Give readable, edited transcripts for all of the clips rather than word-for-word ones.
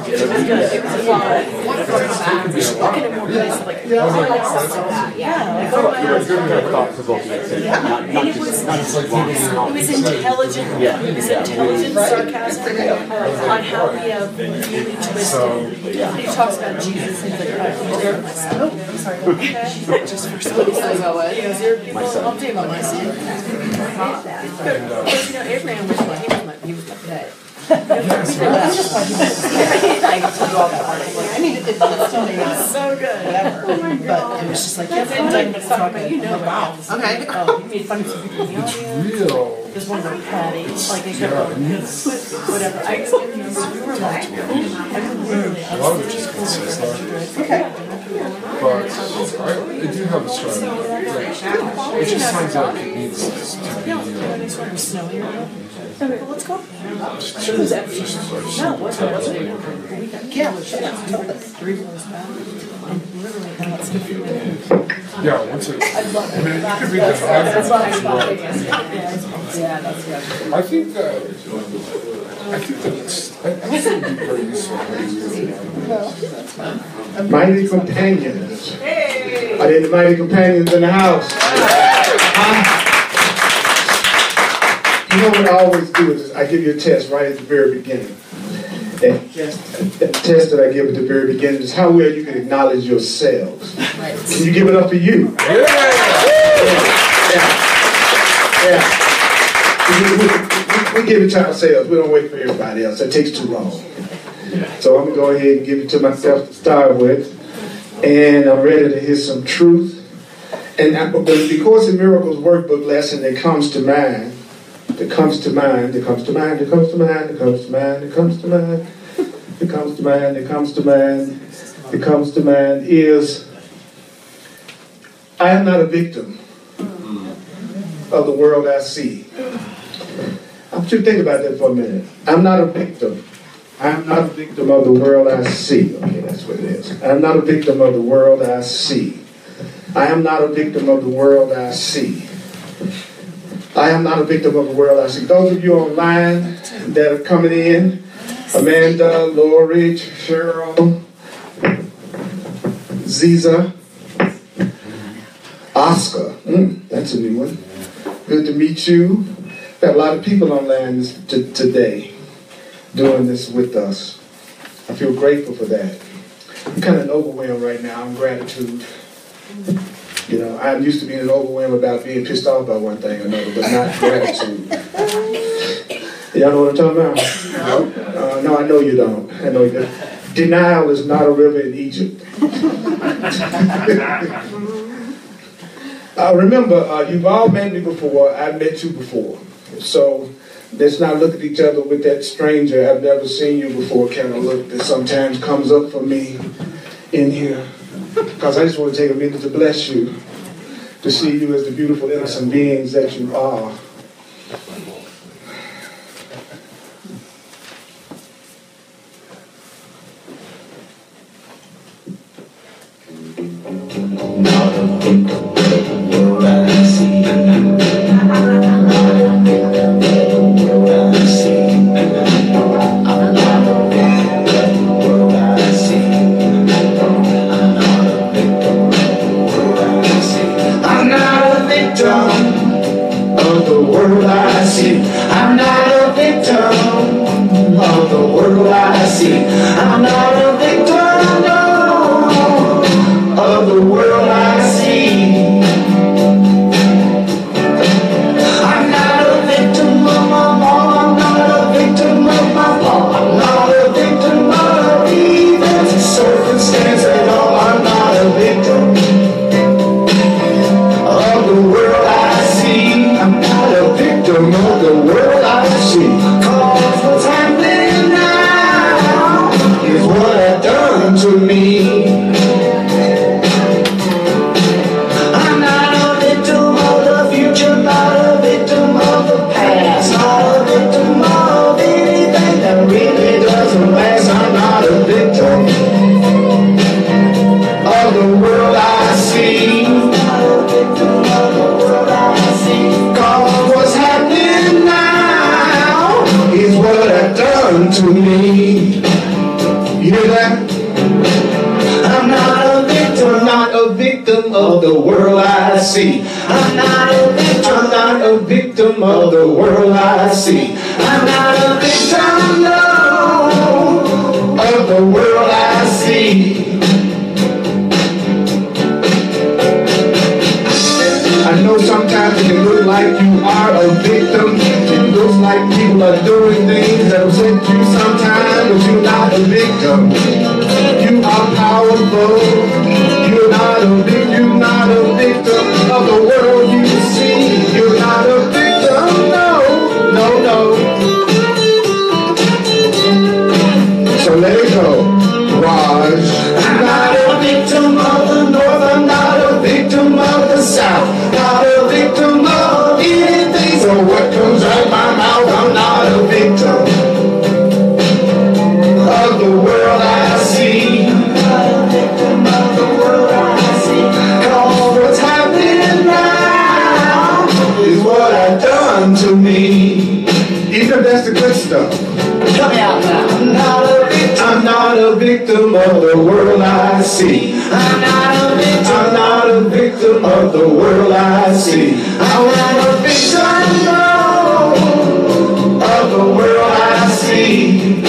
It was good. It was a lot. We should look into more places like that. I like stuff like that. Yeah. Like, go to my house. And it was intelligent. It was intelligent sarcasm on how we have really twisted. He talks about Jesus and he's like, oh, I'm sorry. Okay. Just for somebody says, he goes, there are people, I'll tell you about my son. Because, you know, Abraham was my dad. I mean, it's so good. Whatever. But it was just like, but you know, wow. Okay. Oh, you made fun of some people in the audience. There's one very catty. Like, they kept whatever. I remember we were like, I love just okay. But I do have a strategy. It just sounds like it needs to be. It's sort of snowy. Okay, let's go. So who's that? No, what's it? Yeah, totally. 3 rows back. And literally, yeah, once it. I love it. I mean, you could read the That's what I right. Yeah, that's good. I think that it's, I think it would be very useful. Mighty companions. Are there any mighty companions in the house? You know what I always do is I give you a test right at the very beginning. And the test that I give at the very beginning is how well you can acknowledge yourselves. Can you give it up for you? We give it to ourselves. We don't wait for everybody else. That takes too long. So I'm going to go ahead and give it to myself to start with. And I'm ready to hear some truth. And the Course in Miracles workbook lesson that comes to mind, that comes to mind is, I am not a victim of the world I see. I want you to think about that for a minute. I'm not a victim. I am not a victim of the world I see. Okay, that's what it is. I am not a victim of the world I see. I am not a victim of the world I see. I am not a victim of the world I see. Those of you online that are coming in, Amanda, Lori, Cheryl, Ziza, Oscar, that's a new one. Good to meet you. Got a lot of people online today doing this with us. I feel grateful for that. I'm kind of overwhelmed right now. I'm gratitude. You know, I'm used to being overwhelmed about being pissed off by one thing or another, but not gratitude. Y'all know what I'm talking about? No, I know you don't. I know you don't. Denial is not a river in Egypt. Remember, you've all met me before. I've met you before. So let's not look at each other with that stranger, I've never seen you before kind of look that sometimes comes up for me in here. Because I just want to take a minute to bless you, to see you as the beautiful, innocent beings that you are. You hear that? I'm not a victim of the world I see. I'm not a victim of the world I see. I'm not a victim, no, of the world I see. I know sometimes it can look like you are a victim. It looks like people are doing things that upset you sometimes, but you're not a victim. You are powerful. You're not a victim of the world you see. You're not a victim, no, no, no. So let it go, Raj. I'm not a victim of the North. I'm not a victim of the South. Not a victim of anything. So what comes out my mouth, I'm not a victim of the world I see. I'm not a victim of the world I see. 'Cause what's happening now is what I've done to me. Even if that's the good stuff. Come out now. I'm not a victim of the world I see. I'm not a victim of the world I see. I'm not a victim, no, of the world I see.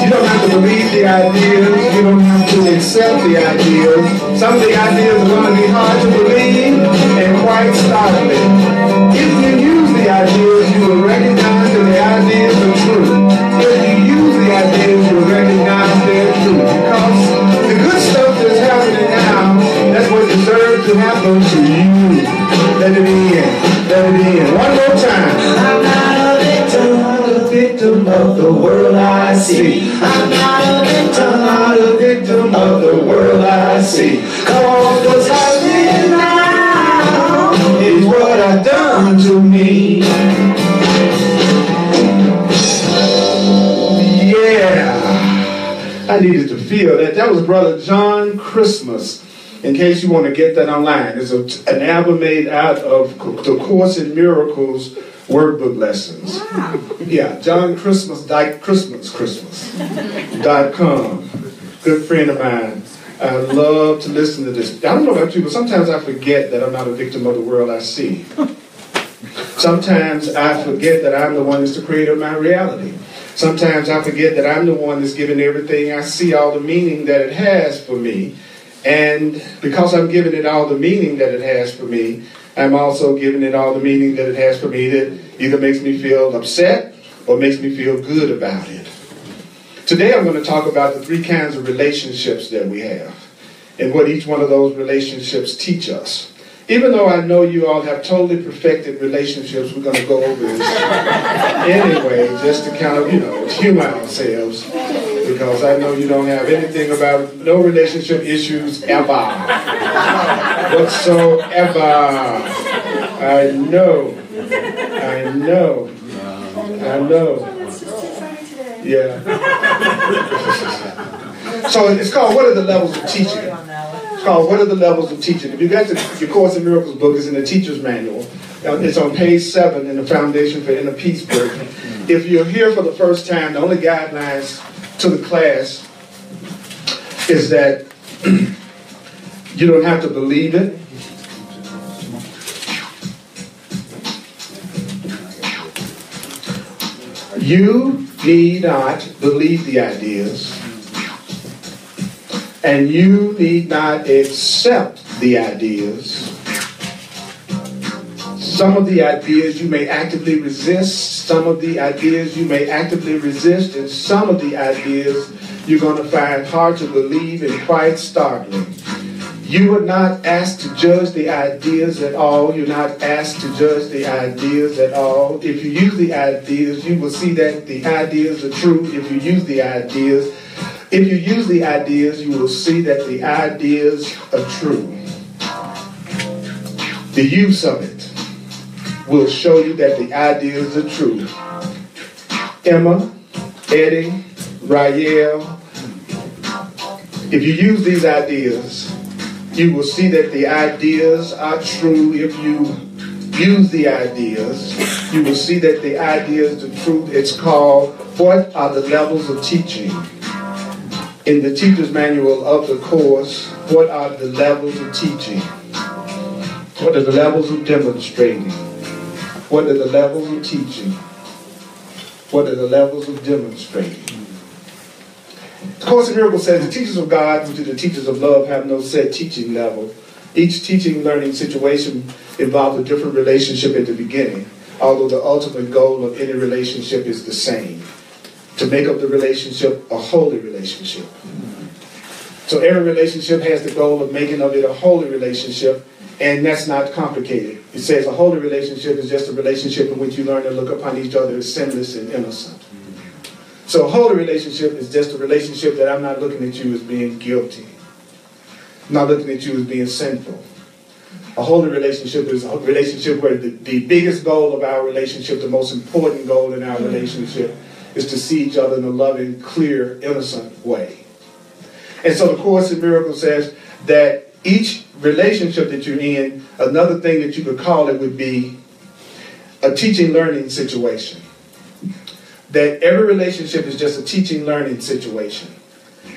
You don't have to believe the ideas. You don't have to accept the ideas. Some of the ideas are going to be hard to believe and quite startling. If you use the ideas, you will recognize that the ideas are true. If you use the ideas, you will recognize they're true. Because the good stuff that's happening now, that's what deserves to happen to you. Let it in. Let it in. One more time. I'm not a victim of the world I see. I'm not a victim of the world I see. 'Cause what's happening now is what I've done to me. Yeah, I needed to feel that. That was Brother John Christmas. In case you want to get that online, it's an album made out of the Course in Miracles workbook lessons. Wow. Yeah, JohnChristmas.com. Good friend of mine. I love to listen to this. I don't know about you, but sometimes I forget that I'm not a victim of the world I see. Sometimes I forget that I'm the one that's the creator of my reality. Sometimes I forget that I'm the one that's giving everything I see all the meaning that it has for me. And because I'm giving it all the meaning that it has for me, I'm also giving it all the meaning that it has for me that either makes me feel upset or makes me feel good about it. Today I'm going to talk about the three kinds of relationships that we have and what each one of those relationships teach us. Even though I know you all have totally perfected relationships, we're going to go over this anyway, just to kind of, humor ourselves, because I know you don't have anything about no relationship issues ever. Whatsoever. I know. Yeah. So it's called What Are the Levels of Teaching? It's called What Are the Levels of Teaching? If you got your Course in Miracles book, it's in the teacher's manual. It's on page 7 in the Foundation for Inner Peace book. If you're here for the first time, the only guidelines to the class is that you don't have to believe it. You need not believe the ideas, and you need not accept the ideas. Some of the ideas you may actively resist, some of the ideas you may actively resist, and some of the ideas you're going to find hard to believe and quite startling. You are not asked to judge the ideas at all. You're not asked to judge the ideas at all. If you use the ideas, you will see that the ideas are true. If you use the ideas, you will see that the ideas are true. The use of it will show you that the ideas are true. Emma, Eddie, Rael, if you use these ideas, you will see that the ideas are true if you use the ideas, you will see that the ideas, the truth, it's called, what are the levels of teaching? In the teacher's manual of the course, what are the levels of teaching? What are the levels of demonstrating? What are the levels of teaching? What are the levels of demonstrating? The Course in Miracles says the teachers of God, which are the teachers of love, have no set teaching level. Each teaching learning situation involves a different relationship at the beginning, although the ultimate goal of any relationship is the same: to make up the relationship a holy relationship. So every relationship has the goal of making of it a holy relationship, and that's not complicated. It says a holy relationship is just a relationship in which you learn to look upon each other as sinless and innocent. So a holy relationship is just a relationship that I'm not looking at you as being guilty. I'm not looking at you as being sinful. A holy relationship is a relationship where the biggest goal of our relationship, the most important goal in our relationship, is to see each other in a loving, clear, innocent way. And so the Course in Miracles says that each relationship that you're in, another thing that you could call it would be a teaching-learning situation. That every relationship is just a teaching-learning situation.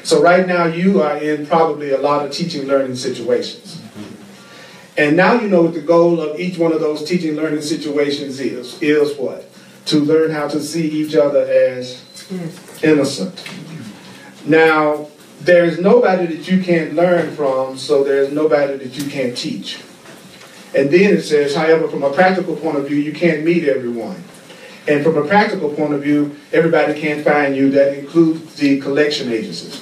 So right now you are in probably a lot of teaching-learning situations. And now you know what the goal of each one of those teaching-learning situations is what? To learn how to see each other as innocent. Now, there is nobody that you can't learn from, so there is nobody that you can't teach. And then it says, however, from a practical point of view, you can't meet everyone. And from a practical point of view, everybody can't find you. That includes the collection agencies.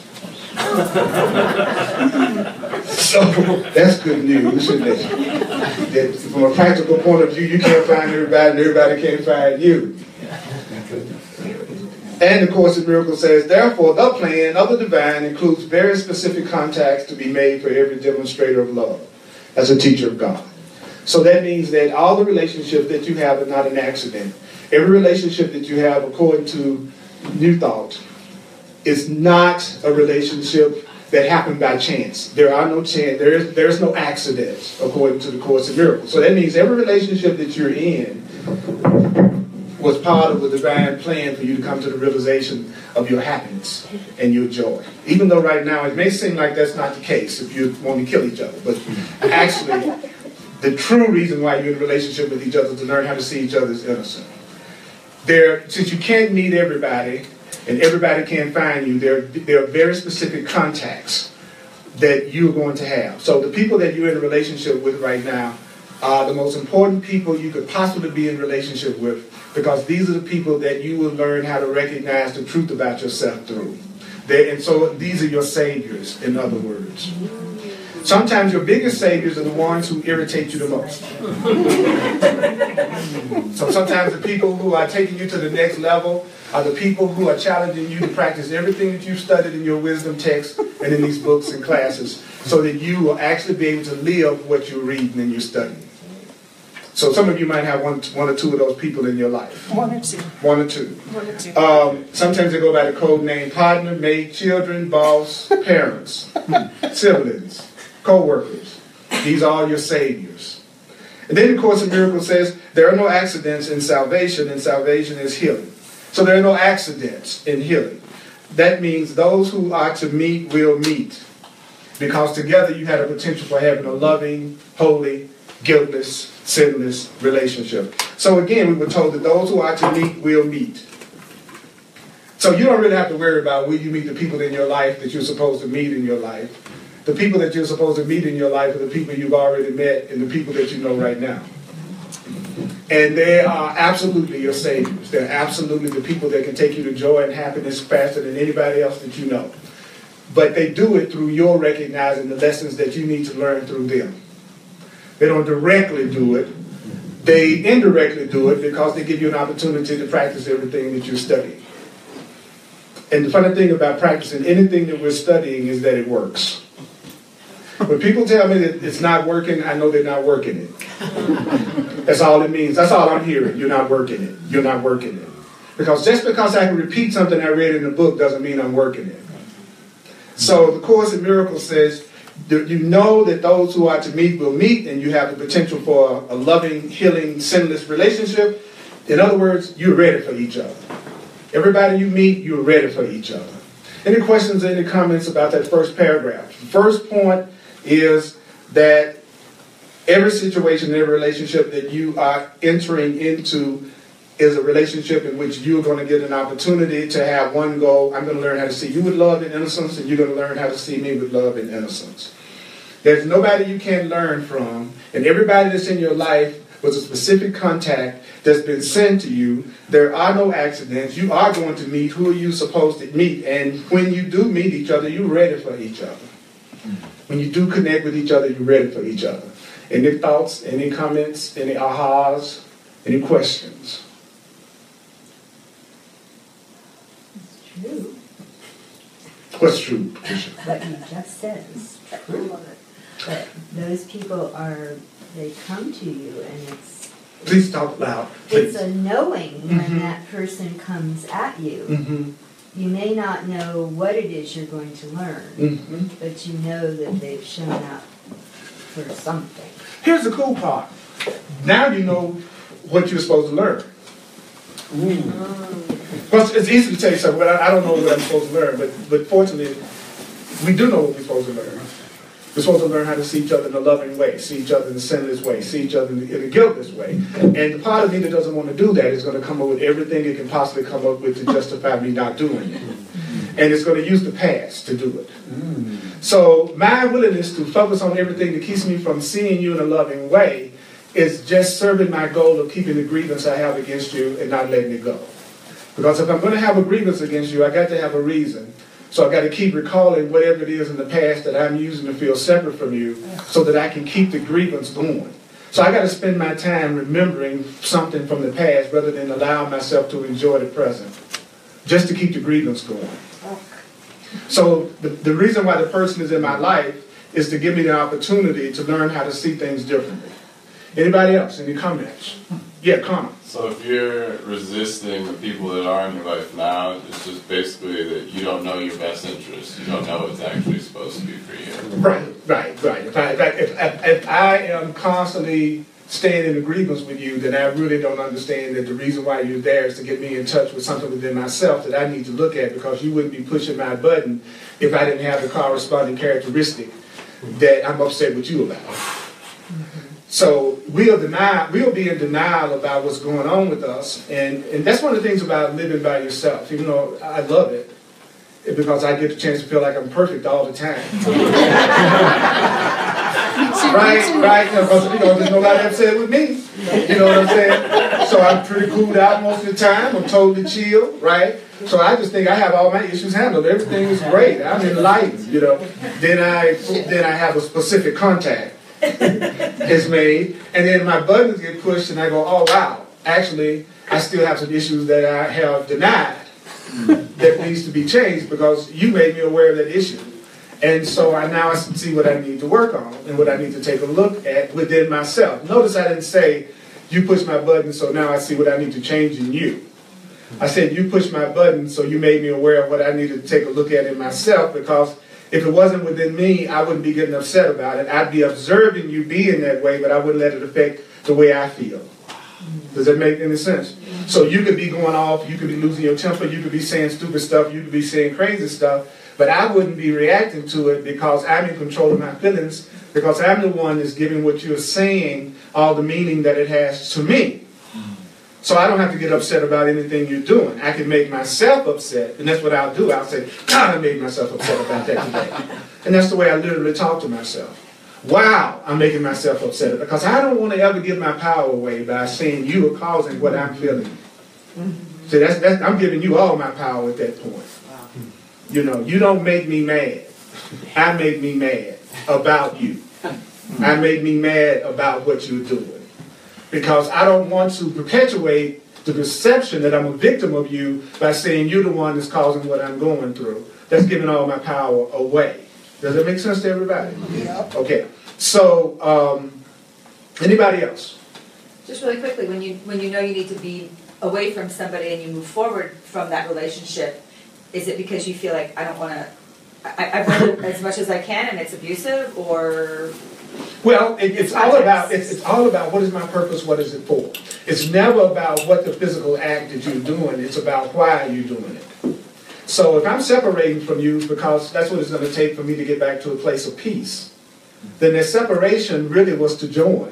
So that's good news, isn't it? That from a practical point of view, you can't find everybody and everybody can't find you. And the Course in Miracles says, therefore, the plan of the divine includes very specific contacts to be made for every demonstrator of love as a teacher of God. So that means that all the relationships that you have are not an accident. Every relationship that you have, according to New Thought, is not a relationship that happened by chance. There are no chance. There's no accidents, according to the Course in Miracles. So that means every relationship that you're in was part of a divine plan for you to come to the realization of your happiness and your joy. Even though right now it may seem like that's not the case if you want to kill each other. But actually, the true reason why you're in a relationship with each other is to learn how to see each other as innocent. Since you can't meet everybody and everybody can't find you, there are very specific contacts that you're going to have. So the people that you're in a relationship with right now are the most important people you could possibly be in a relationship with, because these are the people that you will learn how to recognize the truth about yourself through. And so these are your saviors, in other words. Sometimes your biggest saviors are the ones who irritate you the most. So sometimes the people who are taking you to the next level are the people who are challenging you to practice everything that you've studied in your wisdom texts and in these books and classes, so that you will actually be able to live what you're reading and you're studying. So some of you might have one or two of those people in your life. One or two. One or two. One or two. Sometimes they go by the code name partner, mate, children, boss, parents, siblings, co-workers. These are all your saviors. And then the Course in Miracles says there are no accidents in salvation, and salvation is healing. So there are no accidents in healing. That means those who are to meet will meet, because together you have a potential for having a loving, holy, guiltless, sinless relationship. So again, we were told that those who are to meet will meet. So you don't really have to worry about will you meet the people in your life that you're supposed to meet in your life. The people that you're supposed to meet in your life are the people you've already met and the people that you know right now. And they are absolutely your saviors. They're absolutely the people that can take you to joy and happiness faster than anybody else that you know. But they do it through your recognizing the lessons that you need to learn through them. They don't directly do it. They indirectly do it because they give you an opportunity to practice everything that you're studying. And the funny thing about practicing anything that we're studying is that it works. When people tell me that it's not working, I know they're not working it. That's all it means. That's all I'm hearing. You're not working it. You're not working it. Because just because I can repeat something I read in a book doesn't mean I'm working it. So the Course in Miracles says You know that those who are to meet will meet, and you have the potential for a loving, healing, sinless relationship. In other words, you're ready for each other. Everybody you meet, you're ready for each other. Any questions or any comments about that first paragraph? The first point is that every situation, every relationship that you are entering into is a relationship in which you're going to get an opportunity to have one goal. I'm going to learn how to see you with love and innocence, and you're going to learn how to see me with love and innocence. There's nobody you can't learn from, and everybody that's in your life was a specific contact that's been sent to you. There are no accidents. You are going to meet who are you supposed to meet, and when you do meet each other, you're ready for each other. When you do connect with each other, you're ready for each other. Any thoughts, any comments, any ahas, any questions? True. What's true? What you just said is true. But those people they come to you, and it's... Please talk loud. Please. It's a knowing when that person comes at you. You may not know what it is you're going to learn, but you know that they've shown up for something. Here's the cool part. Now you know what you're supposed to learn. Well, it's easy to tell you something, but I don't know what I'm supposed to learn. But fortunately, we do know what we're supposed to learn. We're supposed to learn how to see each other in a loving way, see each other in a sinless way, see each other in a guiltless way. And the part of me that doesn't want to do that is going to come up with everything it can possibly come up with to justify me not doing it. And it's going to use the past to do it. So my willingness to focus on everything that keeps me from seeing you in a loving way is just serving my goal of keeping the grievance I have against you and not letting it go. Because if I'm going to have a grievance against you, I got to have a reason. So I got to keep recalling whatever it is in the past that I'm using to feel separate from you so that I can keep the grievance going. So I got to spend my time remembering something from the past rather than allow myself to enjoy the present, just to keep the grievance going. So the reason why the person is in my life is to give me the opportunity to learn how to see things differently. Anybody else? Any comments? Yeah, comment. So if you're resisting the people that are in your life now, it's just basically that you don't know your best interest. You don't know what's actually supposed to be for you. Right. If I am constantly staying in agreement with you, then I really don't understand that the reason why you're there is to get me in touch with something within myself that I need to look at, because you wouldn't be pushing my button if I didn't have the corresponding characteristic that I'm upset with you about. So we'll be in denial about what's going on with us, and that's one of the things about living by yourself. Even though I love it, because I get the chance to feel like I'm perfect all the time. right? Because there's nobody upset with me. You know what I'm saying? So I'm pretty cooled out most of the time. I'm totally chill, right? So I just think I have all my issues handled. Everything is great. I'm enlightened, you know. Then I have a specific contact is made, and then my buttons get pushed, and I go, oh wow, actually I still have some issues that I have denied that needs to be changed because you made me aware of that issue. And so now I see what I need to work on and what I need to take a look at within myself. Notice I didn't say you push my button, so now I see what I need to change in you. I said you pushed my button, so you made me aware of what I needed to take a look at in myself, because if it wasn't within me, I wouldn't be getting upset about it. I'd be observing you being that way, but I wouldn't let it affect the way I feel. Does that make any sense? So you could be going off, you could be losing your temper, you could be saying stupid stuff, you could be saying crazy stuff, but I wouldn't be reacting to it because I'm in control of my feelings, because I'm the one that's giving what you're saying all the meaning that it has to me. So I don't have to get upset about anything you're doing. I can make myself upset, and that's what I'll do. I'll say, God, I made myself upset about that today. And that's the way I literally talk to myself. Wow, I'm making myself upset, because I don't want to ever give my power away by saying you are causing what I'm feeling. See, I'm giving you all my power at that point. You know, you don't make me mad. I make me mad about you. I make me mad about what you're doing. Because I don't want to perpetuate the perception that I'm a victim of you by saying you're the one that's causing what I'm going through. That's giving all my power away. Does that make sense to everybody? Yeah. Okay. So, anybody else? Just really quickly, when you know you need to be away from somebody and you move forward from that relationship, is it because you feel like I I've read it as much as I can, and it's abusive, or Well, it's all about what is my purpose, what is it for. It's never about what the physical act that you're doing. It's about why are you doing it. So if I'm separating from you because that's what it's going to take for me to get back to a place of peace, then the separation really was to join.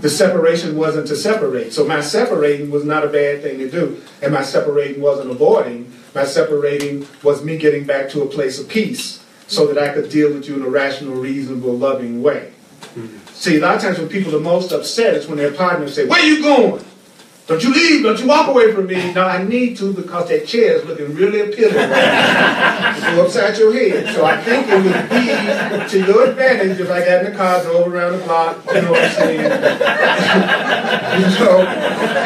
The separation wasn't to separate. So my separating was not a bad thing to do, and my separating wasn't avoiding. My separating was me getting back to a place of peace so that I could deal with you in a rational, reasonable, loving way. See, a lot of times when people are most upset, it's when their partners say, "Where are you going? Don't you leave, don't you walk away from me." No, I need to because that chair is looking really appealing right now. It's go upside your head. So I think it would be to your advantage if I got in the car, drove around the block, you know what I'm saying?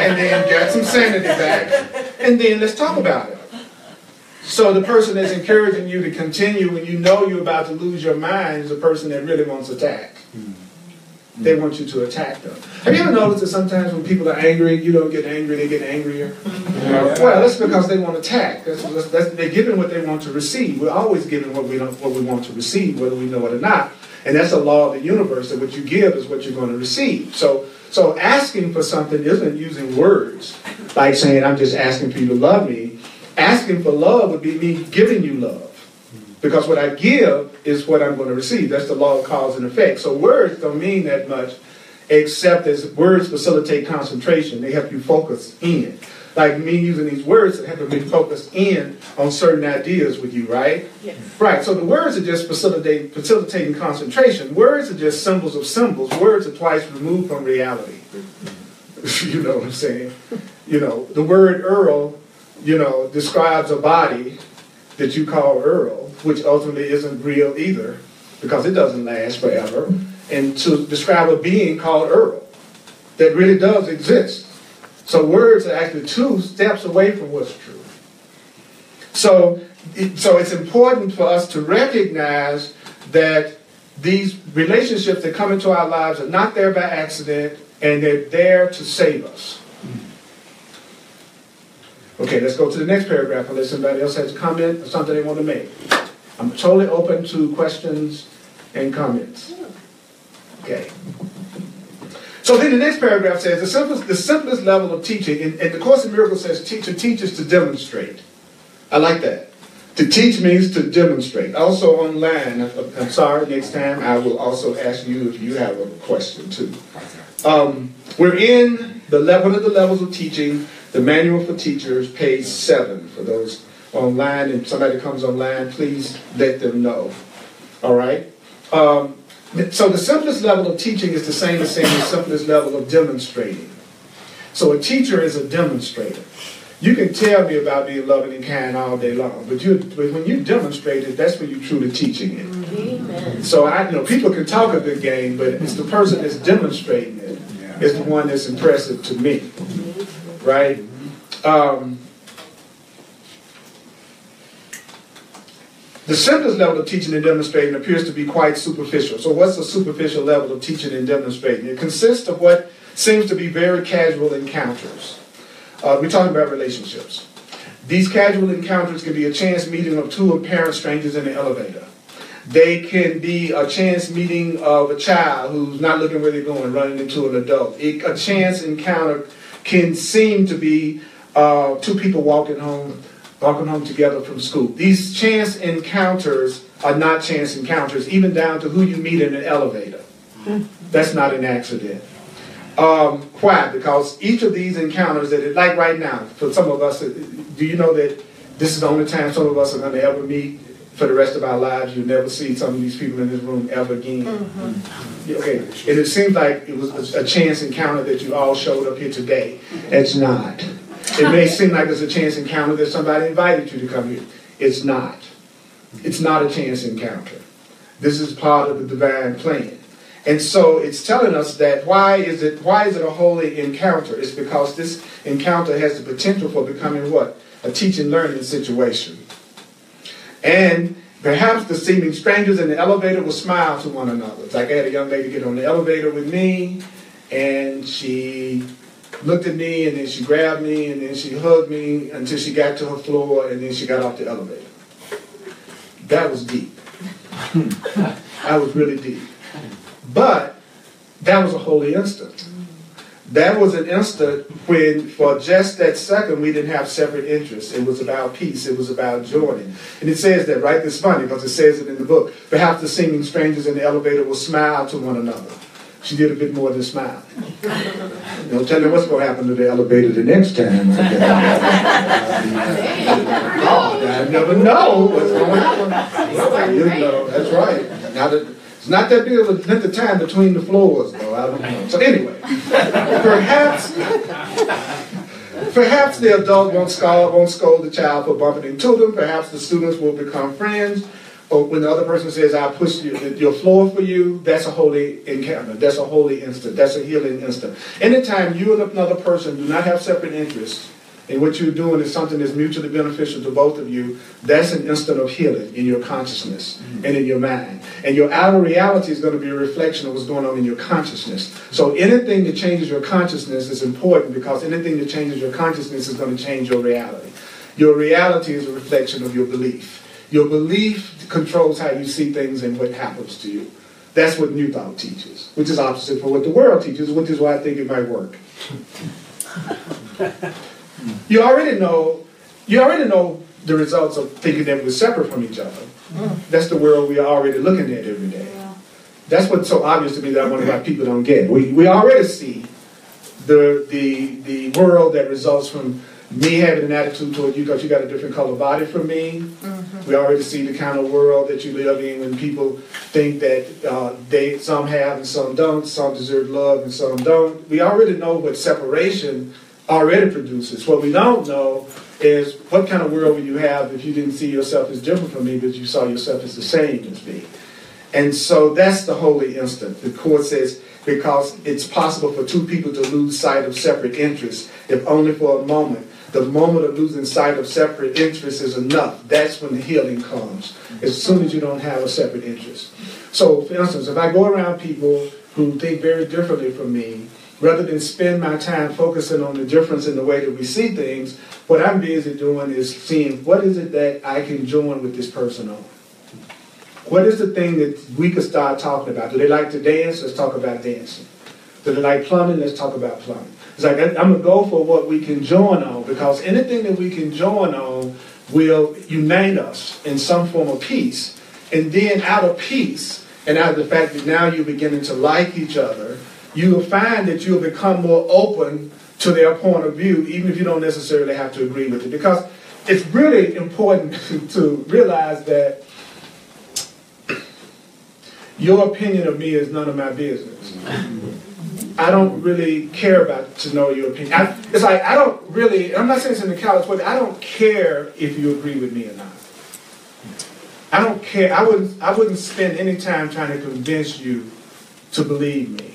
And then got some sanity back, and then let's talk about it. So the person that's encouraging you to continue when you know you're about to lose your mind is the person that really wants to attack. They want you to attack them. Have you ever noticed that sometimes when people are angry, you don't get angry, they get angrier? Well, that's because they want to attack. They're giving what they want to receive. We're always giving what we want to receive, whether we know it or not. And that's a law of the universe, that what you give is what you're going to receive. So asking for something isn't using words, like saying, "I'm just asking for you to love me." Asking for love would be me giving you love. Because what I give is what I'm going to receive. That's the law of cause and effect. So words don't mean that much, except as words facilitate concentration. They help you focus in. Like me using these words that help me focus in on certain ideas with you, right? Yes. Right, so the words are just facilitating concentration. Words are just symbols of symbols. Words are twice removed from reality. You know what I'm saying? You know, the word Earl, you know, describes a body that you call Earl, which ultimately isn't real either, because it doesn't last forever, and to describe a being called Earl that really does exist. So words are actually 2 steps away from what's true. So it's important for us to recognize that these relationships that come into our lives are not there by accident, and they're there to save us. Okay, let's go to the next paragraph unless somebody else has a comment or something they want to make. I'm totally open to questions and comments. Okay. So then the next paragraph says, the simplest level of teaching, and the Course in Miracles says teacher teaches to demonstrate. I like that. To teach means to demonstrate. Also online, I'm sorry, next time I will also ask you if you have a question too. We're in one of the levels of teaching, the Manual for Teachers, page 7. For those online, and somebody comes online, please let them know. All right? So the simplest level of teaching is the same as saying the simplest level of demonstrating. So a teacher is a demonstrator. You can tell me about being loving and kind all day long, but when you demonstrate it, that's when you're truly teaching it. Amen. So people can talk a good game, but it's the person that's demonstrating it is the one that's impressive to me. Right? The simplest level of teaching and demonstrating appears to be quite superficial. So what's the superficial level of teaching and demonstrating? It consists of what seems to be very casual encounters. We're talking about relationships. These casual encounters can be a chance meeting of 2 apparent strangers in the elevator. They can be a chance meeting of a child who's not looking where they're going, running into an adult. A chance encounter can seem to be 2 people walking home together from school. These chance encounters are not chance encounters, even down to who you meet in an elevator. That's not an accident. Why? Because each of these encounters, like right now, for some of us, do you know that this is the only time some of us are going to ever meet for the rest of our lives? You'll never see some of these people in this room ever again. Okay, and it seems like it was a chance encounter that you all showed up here today. It's not. It may seem like it's a chance encounter that somebody invited you to come here. It's not. It's not a chance encounter. This is part of the divine plan. And so it's telling us that why is it a holy encounter? It's because this encounter has the potential for becoming what? A teaching-learning situation. And perhaps the seeming strangers in the elevator will smile to one another. It's like I had a young lady get on the elevator with me, and she looked at me, and then she grabbed me, and then she hugged me until she got to her floor, and then she got off the elevator. That was deep. That was really deep. But that was a holy instant. That was an instant when, for just that second, we didn't have separate interests. It was about peace. It was about joining. And it says that, right? It's funny because it says it in the book. Perhaps the seeming strangers in the elevator will smile to one another. She did a bit more than smile. Don't tell me what's going to happen to the elevator the next time. I never know what's going to happen. You know, that's right. Now it's not that big of a length of time between the floors, though. I don't know. So anyway, perhaps the adult won't scold the child for bumping into them. Perhaps the students will become friends. Or when the other person says, "I pushed your floor for you," that's a holy encounter. That's a holy instant. That's a healing instant. Anytime you and another person do not have separate interests, and what you're doing is something that's mutually beneficial to both of you, that's an instant of healing in your consciousness and in your mind. And your outer reality is going to be a reflection of what's going on in your consciousness. So anything that changes your consciousness is important, because anything that changes your consciousness is going to change your reality. Your reality is a reflection of your belief. Your belief controls how you see things and what happens to you. That's what New Thought teaches, which is opposite for what the world teaches, which is why I think it might work. You already know the results of thinking that we're separate from each other. That's the world we are already looking at every day. That's what's so obvious to me that I wonder why people don't get. We already see the world that results from me having an attitude toward you because you got a different color body from me. We already see the kind of world that you live in when people think that some have and some don't, some deserve love and some don't. We already know what separation already produces. What we don't know is what kind of world would you have if you didn't see yourself as different from me, but you saw yourself as the same as me. And so that's the holy instant. The court says, because it's possible for two people to lose sight of separate interests, if only for a moment. The moment of losing sight of separate interests is enough. That's when the healing comes, as soon as you don't have a separate interest. So, for instance, if I go around people who think very differently from me, rather than spend my time focusing on the difference in the way that we see things, what I'm busy doing is seeing what is it that I can join with this person on. What is the thing that we could start talking about? Do they like to dance? Let's talk about dancing. Do they like plumbing? Let's talk about plumbing. It's like, I'm going to go for what we can join on, because anything that we can join on will unite us in some form of peace. And then out of peace, and out of the fact that now you're beginning to like each other, you will find that you'll become more open to their point of view, even if you don't necessarily have to agree with it. Because it's really important to realize that your opinion of me is none of my business. I don't really care about to know your opinion. It's like I don't really, I'm not saying this in the callous way, I don't care if you agree with me or not. I don't care. I wouldn't spend any time trying to convince you to believe me.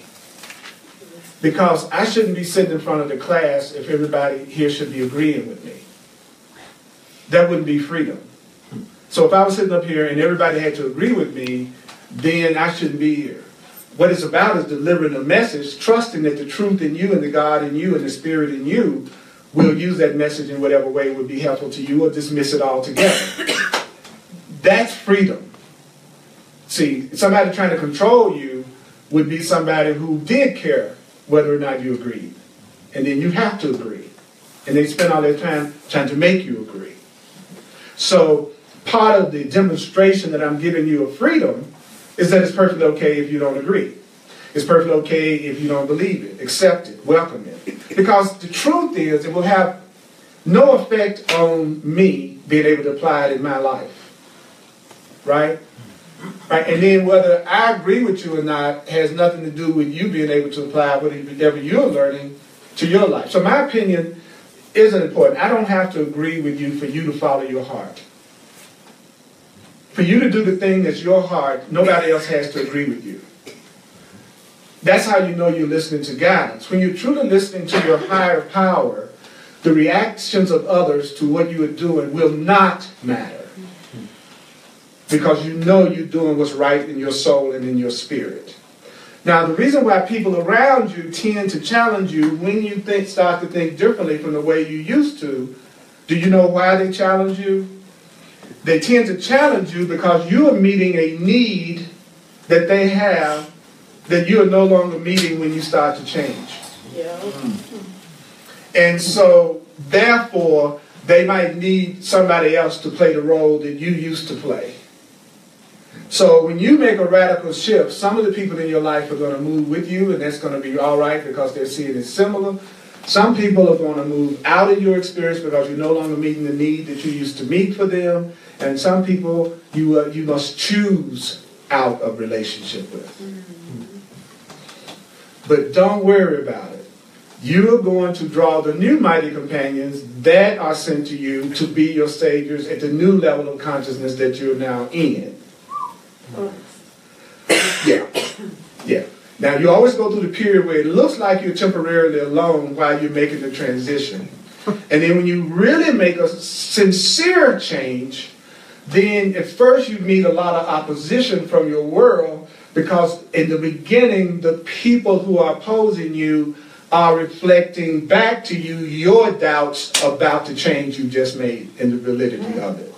Because I shouldn't be sitting in front of the class if everybody here should be agreeing with me. That wouldn't be freedom. So if I was sitting up here and everybody had to agree with me, then I shouldn't be here. What it's about is delivering a message, trusting that the truth in you and the God in you and the Spirit in you will use that message in whatever way would be helpful to you, or dismiss it altogether. That's freedom. See, somebody trying to control you would be somebody who did care whether or not you agreed. And then you have to agree. And they spend all their time trying to make you agree. So part of the demonstration that I'm giving you of freedom is that it's perfectly okay if you don't agree. It's perfectly okay if you don't believe it. Accept it. Welcome it. Because the truth is, it will have no effect on me being able to apply it in my life. Right? Right? And then whether I agree with you or not has nothing to do with you being able to apply whatever you're learning to your life. So my opinion isn't important. I don't have to agree with you for you to follow your heart. For you to do the thing that's your heart, nobody else has to agree with you. That's how you know you're listening to guidance. When you're truly listening to your higher power, the reactions of others to what you are doing will not matter. Because you know you're doing what's right in your soul and in your spirit. Now, the reason why people around you tend to challenge you when you start to think differently from the way you used to, do you know why they challenge you? They tend to challenge you because you are meeting a need that they have that you are no longer meeting when you start to change. Yeah. And so, therefore, they might need somebody else to play the role that you used to play. So when you make a radical shift, some of the people in your life are going to move with you, and that's going to be all right because they're seeing it similar. Some people are going to move out of your experience because you're no longer meeting the need that you used to meet for them. And some people you must choose out of relationship with. But don't worry about it. You are going to draw the new mighty companions that are sent to you to be your saviors at the new level of consciousness that you're now in. Yeah. Yeah. Now, you always go through the period where it looks like you're temporarily alone while you're making the transition. And then when you really make a sincere change, then at first you meet a lot of opposition from your world because in the beginning, the people who are opposing you are reflecting back to you your doubts about the change you just made and the validity of it.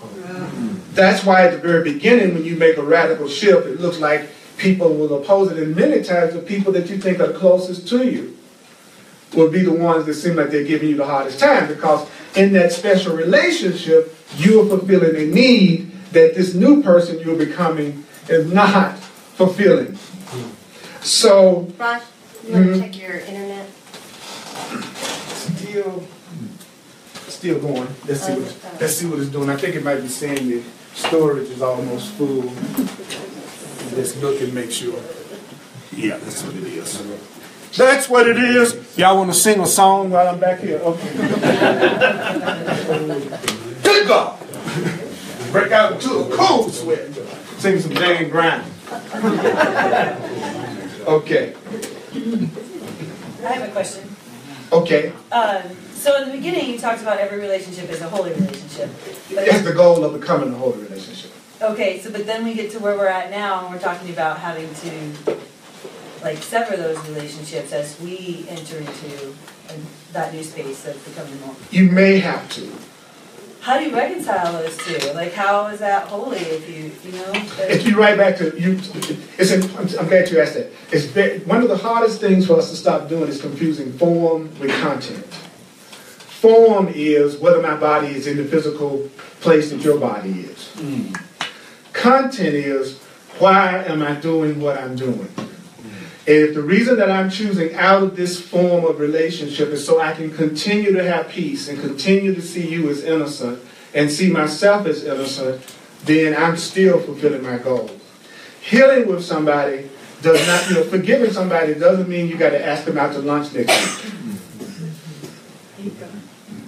That's why at the very beginning, when you make a radical shift, it looks like people will oppose it. And many times the people that you think are the closest to you will be the ones that seem like they're giving you the hardest time because in that special relationship, you are fulfilling a need that this new person you're becoming is not fulfilling. So, Raj, you want to check your internet? Still going. Let's see what it's doing. I think it might be saying the storage is almost full. Let's look and make sure. Yeah, that's what it is. That's what it is. Y'all want to sing a song while I'm back here? Okay. Good God! Break out into a cold sweat. Sing some Jane Brown. Okay. I have a question. Okay. So in the beginning, you talked about every relationship is a holy relationship. But That's the goal of becoming a holy relationship. okay, so but then we get to where we're at now, and we're talking about having to like sever those relationships as we enter into that new space of becoming more. You may have to. How do you reconcile those two? Like, how is that holy if you know? If you right back to you, I'm glad you asked that. One of the hardest things for us to stop doing is confusing form with content. Form is whether my body is in the physical place that your body is. Content is why am I doing what I'm doing? And if the reason that I'm choosing out of this form of relationship is so I can continue to have peace and continue to see you as innocent and see myself as innocent, then I'm still fulfilling my goal. Healing with somebody does not, forgiving somebody doesn't mean you got to ask them out to lunch next week.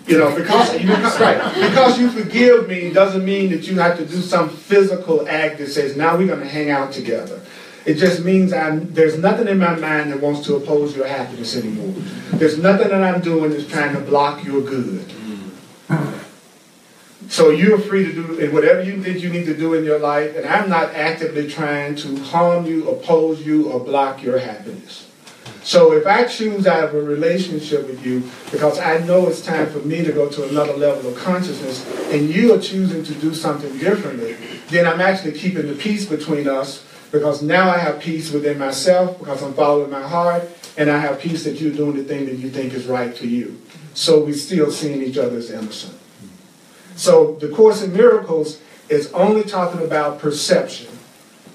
Because you forgive me doesn't mean that you have to do some physical act that says, now we're going to hang out together. It just means there's nothing in my mind that wants to oppose your happiness anymore. There's nothing that I'm doing that's trying to block your good. So you're free to do whatever you think you need to do in your life, and I'm not actively trying to harm you, oppose you, or block your happiness. So if I choose out of a relationship with you because I know it's time for me to go to another level of consciousness, and you are choosing to do something differently, then I'm actually keeping the peace between us because now I have peace within myself because I'm following my heart, and I have peace that you're doing the thing that you think is right for you. So we're still seeing each other as innocent. So the Course in Miracles is only talking about perception.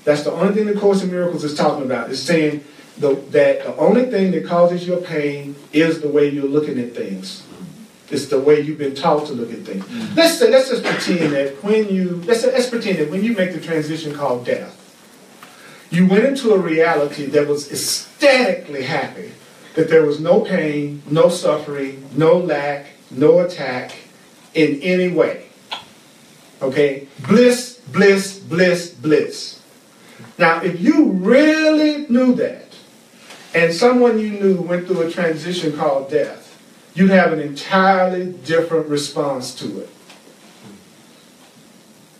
That's the only thing the Course in Miracles is talking about. It's saying that the only thing that causes your pain is the way you're looking at things. It's the way you've been taught to look at things. Let's just pretend that let's pretend that when you make the transition called death, you went into a reality that was ecstatically happy, that there was no pain, no suffering, no lack, no attack in any way. Okay? Bliss, bliss, bliss, bliss. Now, if you really knew that, and someone you knew went through a transition called death, you'd have an entirely different response to it.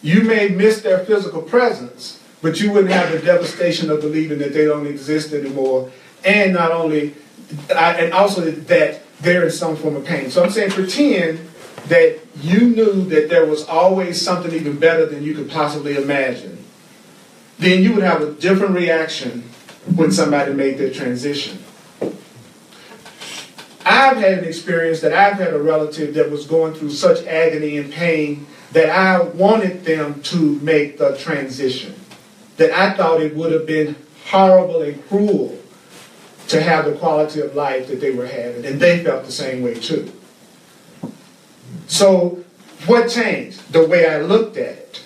You may miss their physical presence, but you wouldn't have the devastation of believing that they don't exist anymore, and also that they're in some form of pain. So I'm saying pretend that you knew that there was always something even better than you could possibly imagine, then you would have a different reaction when somebody made their transition. I've had an experience that I've had a relative that was going through such agony and pain that I wanted them to make the transition. That I thought it would have been horrible and cruel to have the quality of life that they were having. And they felt the same way too. So what changed? The way I looked at it.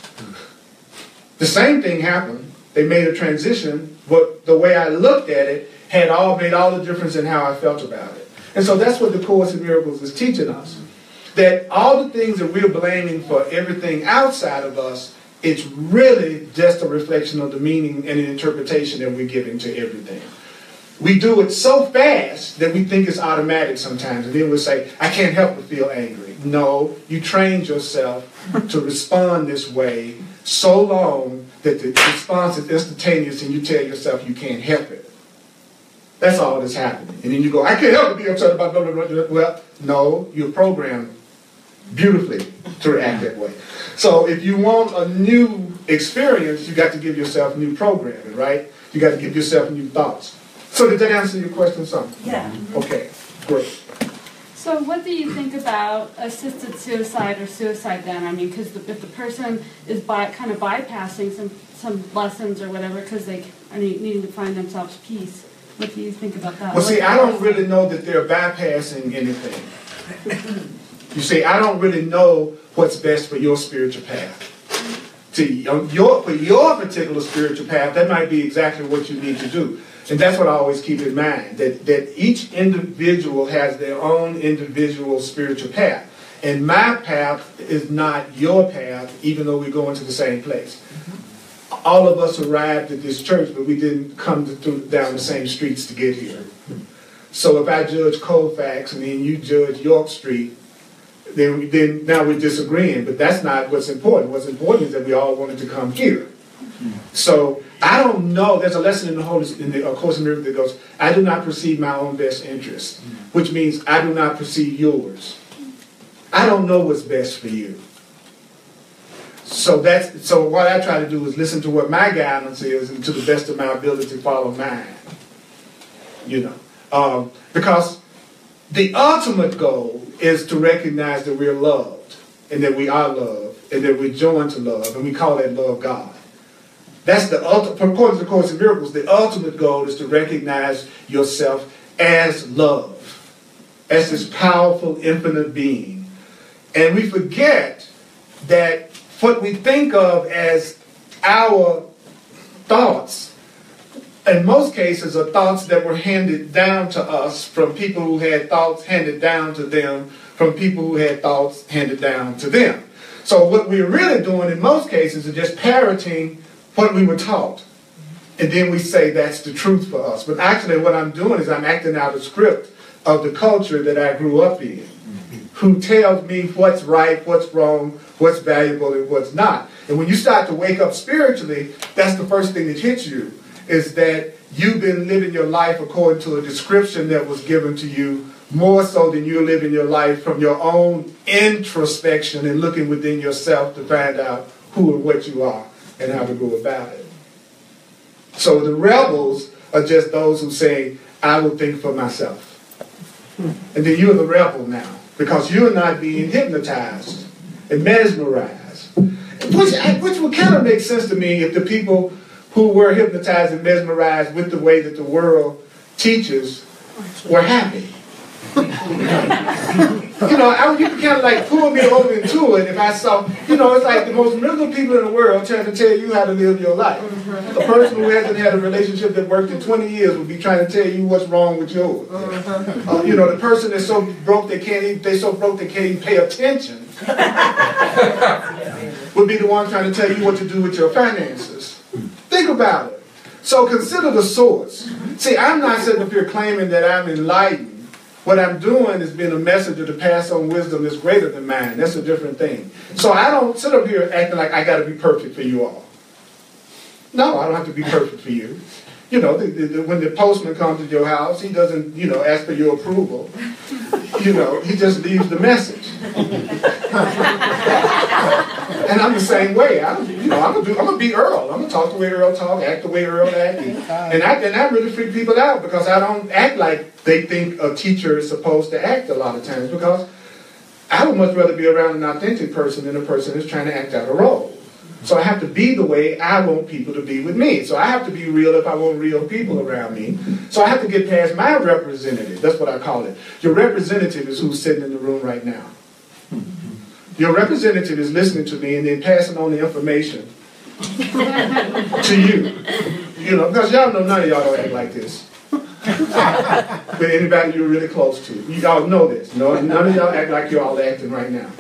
The same thing happened. They made a transition, but the way I looked at it made all the difference in how I felt about it. And so that's what the Course in Miracles is teaching us. That all the things that we're blaming for everything outside of us, it's really just a reflection of the meaning and the interpretation that we're giving to everything. We do it so fast that we think it's automatic sometimes. And then we'll say, I can't help but feel angry. No, you trained yourself to respond this way so long that the response is instantaneous and you tell yourself you can't help it. That's all that's happening. And then you go, I can't help but be upset about blah, blah, blah, blah. Well, no, you're programmed beautifully to react that way. So if you want a new experience, you got to give yourself new programming, right? You got to give yourself new thoughts. So did that answer your question, son? Yeah. Okay, great. So what do you think about assisted suicide or suicide then? I mean, because if the person is kind of bypassing some lessons or whatever because they are needing to find themselves peace, what do you think about that? Well, see, I don't really know that they're bypassing anything. You see, I don't really know what's best for your spiritual path. See, for your particular spiritual path, that might be exactly what you need to do. And that's what I always keep in mind, that each individual has their own individual spiritual path. And my path is not your path, even though we're going to the same place. All of us arrived at this church, but we didn't come down the same streets to get here. So if I judge Colfax and then you judge York Street, then now we're disagreeing. But that's not what's important. What's important is that we all wanted to come here. So I don't know. There's a lesson in the Course in Miracles that goes, I do not perceive my own best interest, which means I do not perceive yours. I don't know what's best for you. So what I try to do is listen to what my guidance is and to the best of my ability follow mine. Because the ultimate goal is to recognize that we're loved and that we are loved and that we're joined to love, and we call that love God. That's the ultimate, according to the Course in Miracles, the ultimate goal is to recognize yourself as love, as this powerful, infinite being. And we forget that what we think of as our thoughts, in most cases, are thoughts that were handed down to us from people who had thoughts handed down to them, from people who had thoughts handed down to them. So what we're really doing in most cases is just parroting what we were taught. And then we say that's the truth for us. But actually what I'm doing is I'm acting out a script of the culture that I grew up in, who tells me what's right, what's wrong, what's valuable, and what's not. And when you start to wake up spiritually, that's the first thing that hits you, is that you've been living your life according to a description that was given to you, more so than you're living your life from your own introspection and looking within yourself to find out who and what you are and how to go about it. So the rebels are just those who say, I will think for myself. And then you're the rebel now, because you're not being hypnotized and mesmerized. Which would kind of make sense to me if the people who were hypnotized and mesmerized with the way that the world teaches were happy. You can kind of like pull me over into it if I saw, it's like the most miserable people in the world trying to tell you how to live your life. A person who hasn't had a relationship that worked in 20 years would be trying to tell you what's wrong with yours. The person that's so broke they can't even pay attention would be the one trying to tell you what to do with your finances. Think about it. So consider the source. See, I'm not sitting up here claiming that I'm enlightened. What I'm doing is being a messenger to pass on wisdom that's greater than mine. That's a different thing. So I don't sit up here acting like I got to be perfect for you all. No, I don't have to be perfect for you. When the postman comes to your house, he doesn't, ask for your approval. He just leaves the message. And I'm the same way. I'm gonna be Earl. I'm gonna talk the way Earl talk, act the way Earl act, and I really freak people out because I don't act like they think a teacher is supposed to act a lot of times, because I would much rather be around an authentic person than a person who's trying to act out a role. So I have to be the way I want people to be with me. So I have to be real if I want real people around me. So I have to get past my representative. That's what I call it. Your representative is who's sitting in the room right now. Your representative is listening to me and then passing on the information to you. You know, because y'all know none of y'all don't act like this. But anybody you're really close to. Y'all know this. No, none of y'all act like you're all acting right now.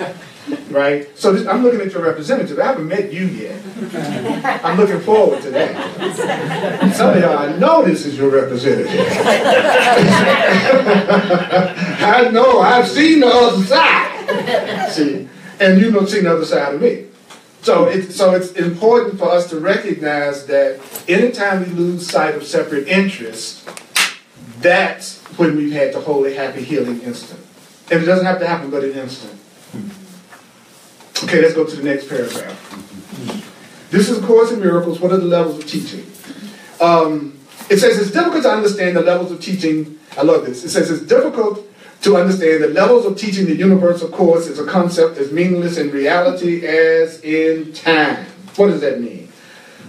Right? So I'm looking at your representative. I haven't met you yet. I'm looking forward to that. Some of y'all, I know this is your representative. I know, I've seen the other side. See? And you don't see the other side of me. So it's important for us to recognize that anytime we lose sight of separate interests, that's when we've had the holy, happy, healing instant. And it doesn't have to happen but an instant. Okay, let's go to the next paragraph. This is A Course in Miracles. What are the levels of teaching? It says it's difficult to understand the levels of teaching. I love this. It says it's difficult to understand the levels of teaching the universal course is a concept as meaningless in reality as in time. What does that mean?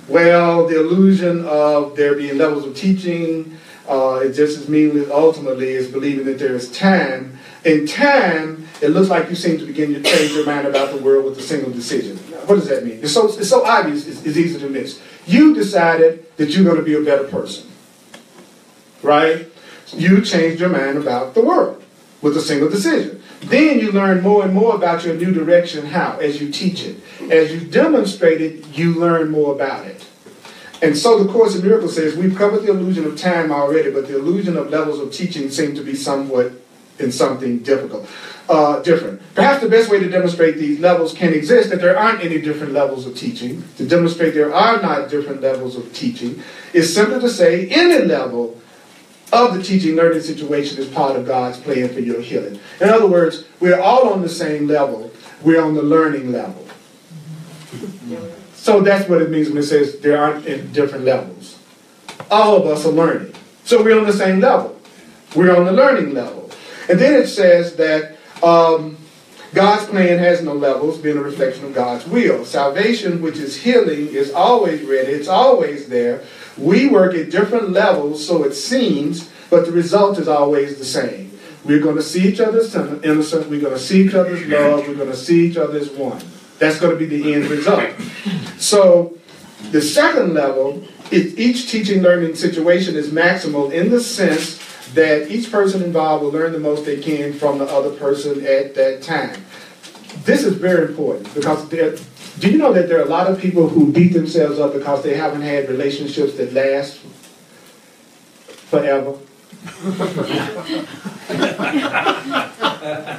Well, the illusion of there being levels of teaching is just as meaningless ultimately as believing that there is time. In time, it looks like you seem to begin to change your mind about the world with a single decision. What does that mean? It's so obvious, it's easy to miss. You decided that you're going to be a better person. Right? You changed your mind about the world with a single decision. Then you learn more and more about your new direction. How? As you teach it. As you demonstrate it, you learn more about it. And so the Course in Miracles says we've covered the illusion of time already, but the illusion of levels of teaching seem to be somewhat in something different. Perhaps the best way to demonstrate these levels can exist that there aren't any different levels of teaching. To demonstrate there are not different levels of teaching is simply to say any level of the teaching learning situation is part of God's plan for your healing. In other words, we're all on the same level. We're on the learning level. So that's what it means when it says there aren't different levels. All of us are learning. So we're on the same level. We're on the learning level. And then it says that God's plan has no levels, being a reflection of God's will. Salvation, which is healing, is always ready. It's always there. We work at different levels, so it seems, but the result is always the same. We're going to see each other as innocent. We're going to see each other as love. We're going to see each other as one. That's going to be the end result. So the second level, each teaching learning situation is maximal in the sense that each person involved will learn the most they can from the other person at that time. This is very important because do you know that there are a lot of people who beat themselves up because they haven't had relationships that last forever?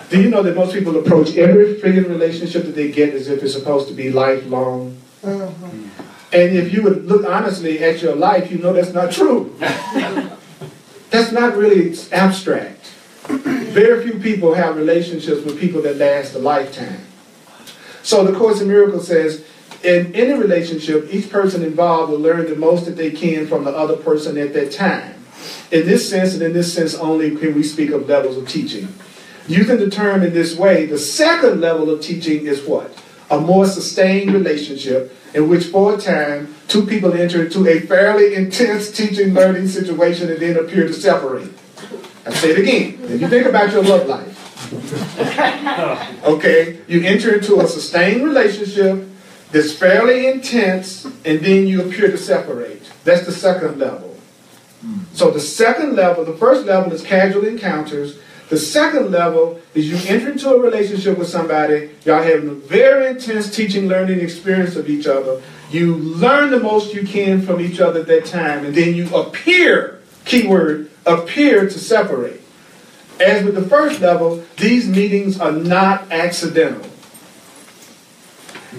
Do you know that most people approach every friggin' relationship that they get as if it's supposed to be lifelong? And if you would look honestly at your life, you know that's not true. That's not really abstract. Very few people have relationships with people that last a lifetime. So the Course in Miracles says, in any relationship, each person involved will learn the most that they can from the other person at that time. In this sense, and in this sense only, can we speak of levels of teaching. Using the term in this way, the second level of teaching is what? A more sustained relationship in which for a time, two people enter into a fairly intense teaching-learning situation and then appear to separate. I'll say it again. If you think about your love life, okay, you enter into a sustained relationship that's fairly intense and then you appear to separate. That's the second level. So the second level, the first level is casual encounters. The second level is you enter into a relationship with somebody, y'all having a very intense teaching, learning experience of each other. You learn the most you can from each other at that time, and then you appear, keyword, appear to separate. As with the first level, these meetings are not accidental.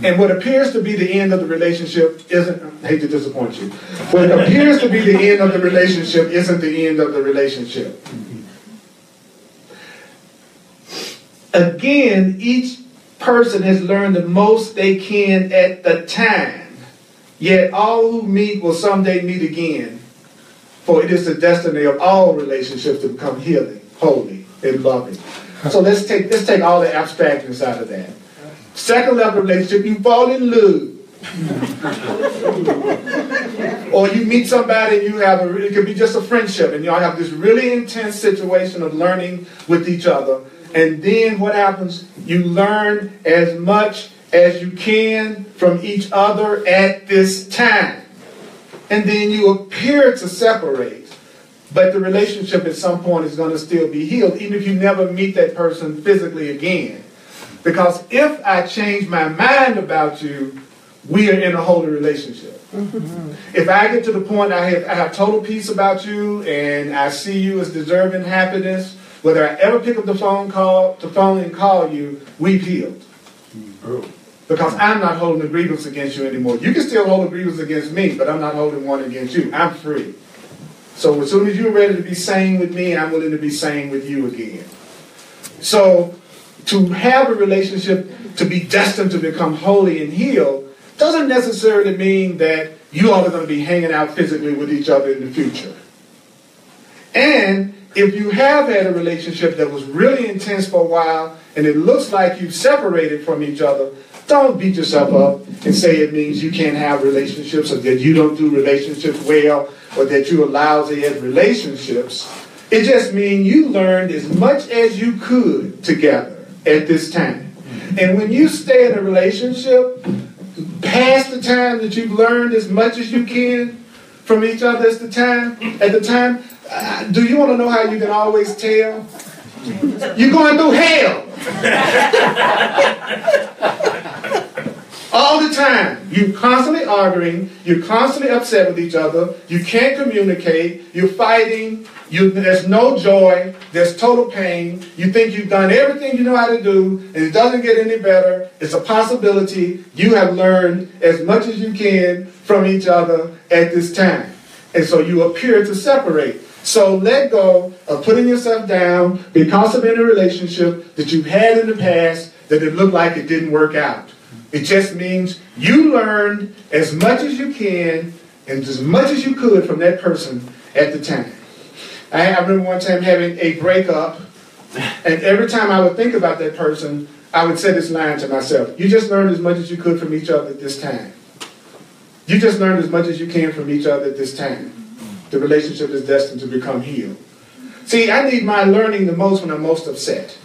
And what appears to be the end of the relationship isn't, I hate to disappoint you, what appears to be the end of the relationship isn't the end of the relationship. Again, each person has learned the most they can at the time. Yet all who meet will someday meet again. For it is the destiny of all relationships to become healing, holy, and loving. So let's take all the abstractness out of that. Second level relationship, you fall in love. Or you meet somebody and you have it could be just a friendship, and y'all have this really intense situation of learning with each other. And then what happens? You learn as much as you can from each other at this time. And then you appear to separate. But the relationship at some point is going to still be healed, even if you never meet that person physically again. Because if I change my mind about you, we are in a holy relationship. Mm-hmm. If I get to the point I have total peace about you and I see you as deserving happiness, whether I ever pick up the phone and call you, we've healed. Mm-hmm. Because I'm not holding a grievance against you anymore. You can still hold a grievance against me, but I'm not holding one against you. I'm free. So as soon as you're ready to be sane with me, I'm willing to be sane with you again. So to have a relationship to be destined to become holy and healed doesn't necessarily mean that you all are going to be hanging out physically with each other in the future. And if you have had a relationship that was really intense for a while and it looks like you've separated from each other, don't beat yourself up and say it means you can't have relationships or that you don't do relationships well or that you're lousy at relationships. It just means you learned as much as you could together at this time. And when you stay in a relationship past the time that you've learned as much as you can from each other at the time, do you want to know how you can always tell? You're going through hell. All the time. You're constantly arguing. You're constantly upset with each other. You can't communicate. You're fighting. There's no joy. There's total pain. You think you've done everything you know how to do, and it doesn't get any better. It's a possibility. You have learned as much as you can from each other at this time. And so you appear to separate. So let go of putting yourself down because of any relationship that you've had in the past that it looked like it didn't work out. It just means you learned as much as you can and as much as you could from that person at the time. I remember one time having a breakup, and every time I would think about that person, I would say this line to myself: you just learned as much as you could from each other at this time. You just learned as much as you can from each other at this time. The relationship is destined to become healed. See, I need my learning the most when I'm most upset.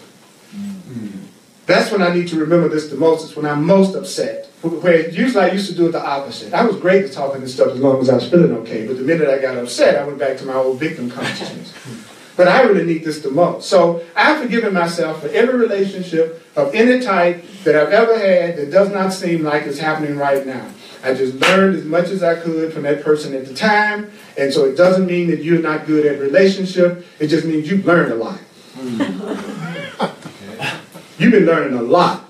That's when I need to remember this the most. It's when I'm most upset. Where usually I used to do it the opposite. I was great at talking this stuff as long as I was feeling okay. But the minute I got upset, I went back to my old victim consciousness. But I really need this the most. So I've forgiven myself for every relationship of any type that I've ever had that does not seem like it's happening right now. I just learned as much as I could from that person at the time. And so it doesn't mean that you're not good at relationship. It just means you've learned a lot. You've been learning a lot.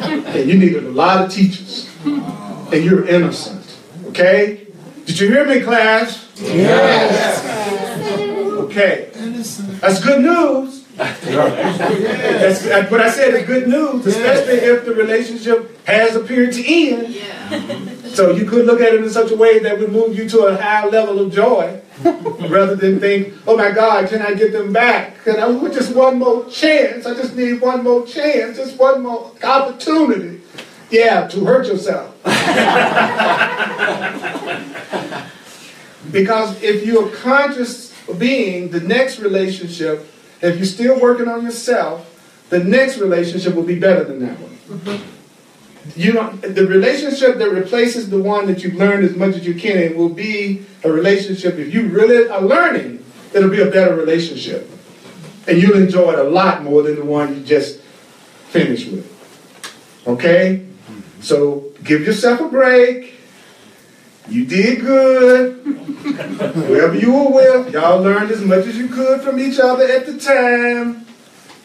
And you needed a lot of teachers. And you're innocent. Okay? Did you hear me, class? Yes. Okay. That's good news. That's what I said is good news, especially if the relationship has appeared to end. So you could look at it in such a way that would move you to a high level of joy, rather than think, oh my God, can I get them back? Can I just one more chance? I just need one more chance, just one more opportunity. Yeah, to hurt yourself. Because if you're a conscious being, the next relationship, if you're still working on yourself, the next relationship will be better than that one. You know, the relationship that replaces the one that you've learned as much as you can will be a relationship, if you really are learning, it'll be a better relationship. And you'll enjoy it a lot more than the one you just finished with. Okay? So give yourself a break. You did good. Whoever you were with, y'all learned as much as you could from each other at the time.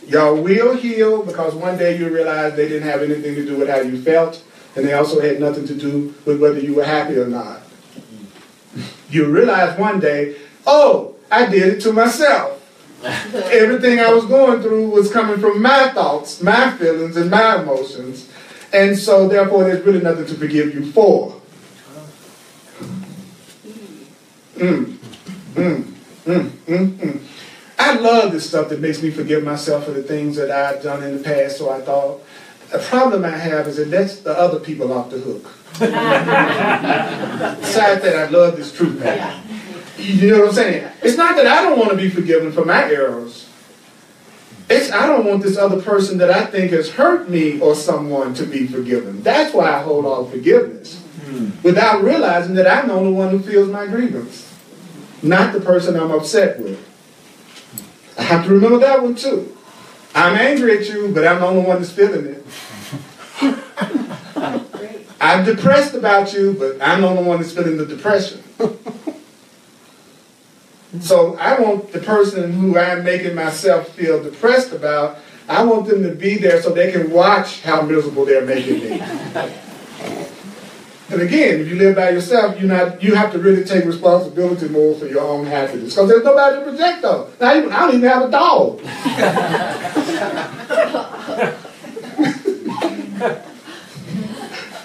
Y'all will heal, because one day you'll realize they didn't have anything to do with how you felt, and they also had nothing to do with whether you were happy or not. You'll realize one day, oh, I did it to myself. Everything I was going through was coming from my thoughts, my feelings, and my emotions. And so, therefore, there's really nothing to forgive you for. I love this stuff that makes me forgive myself for the things that I've done in the past, so I thought. The problem I have is it lets the other people off the hook. Besides that, I love this truth, man. You know what I'm saying? It's not that I don't want to be forgiven for my errors. It's I don't want this other person that I think has hurt me or someone to be forgiven. That's why I hold on forgiveness. Without realizing that I'm the only one who feels my grievance. Not the person I'm upset with. I have to remember that one too. I'm angry at you, but I'm the only one that's feeling it. I'm depressed about you, but I'm the only one that's feeling the depression. So I want the person who I'm making myself feel depressed about, I want them to be there so they can watch how miserable they're making me. And again, if you live by yourself, you have to really take responsibility more for your own happiness. Because there's nobody to protect them. I don't even have a dog.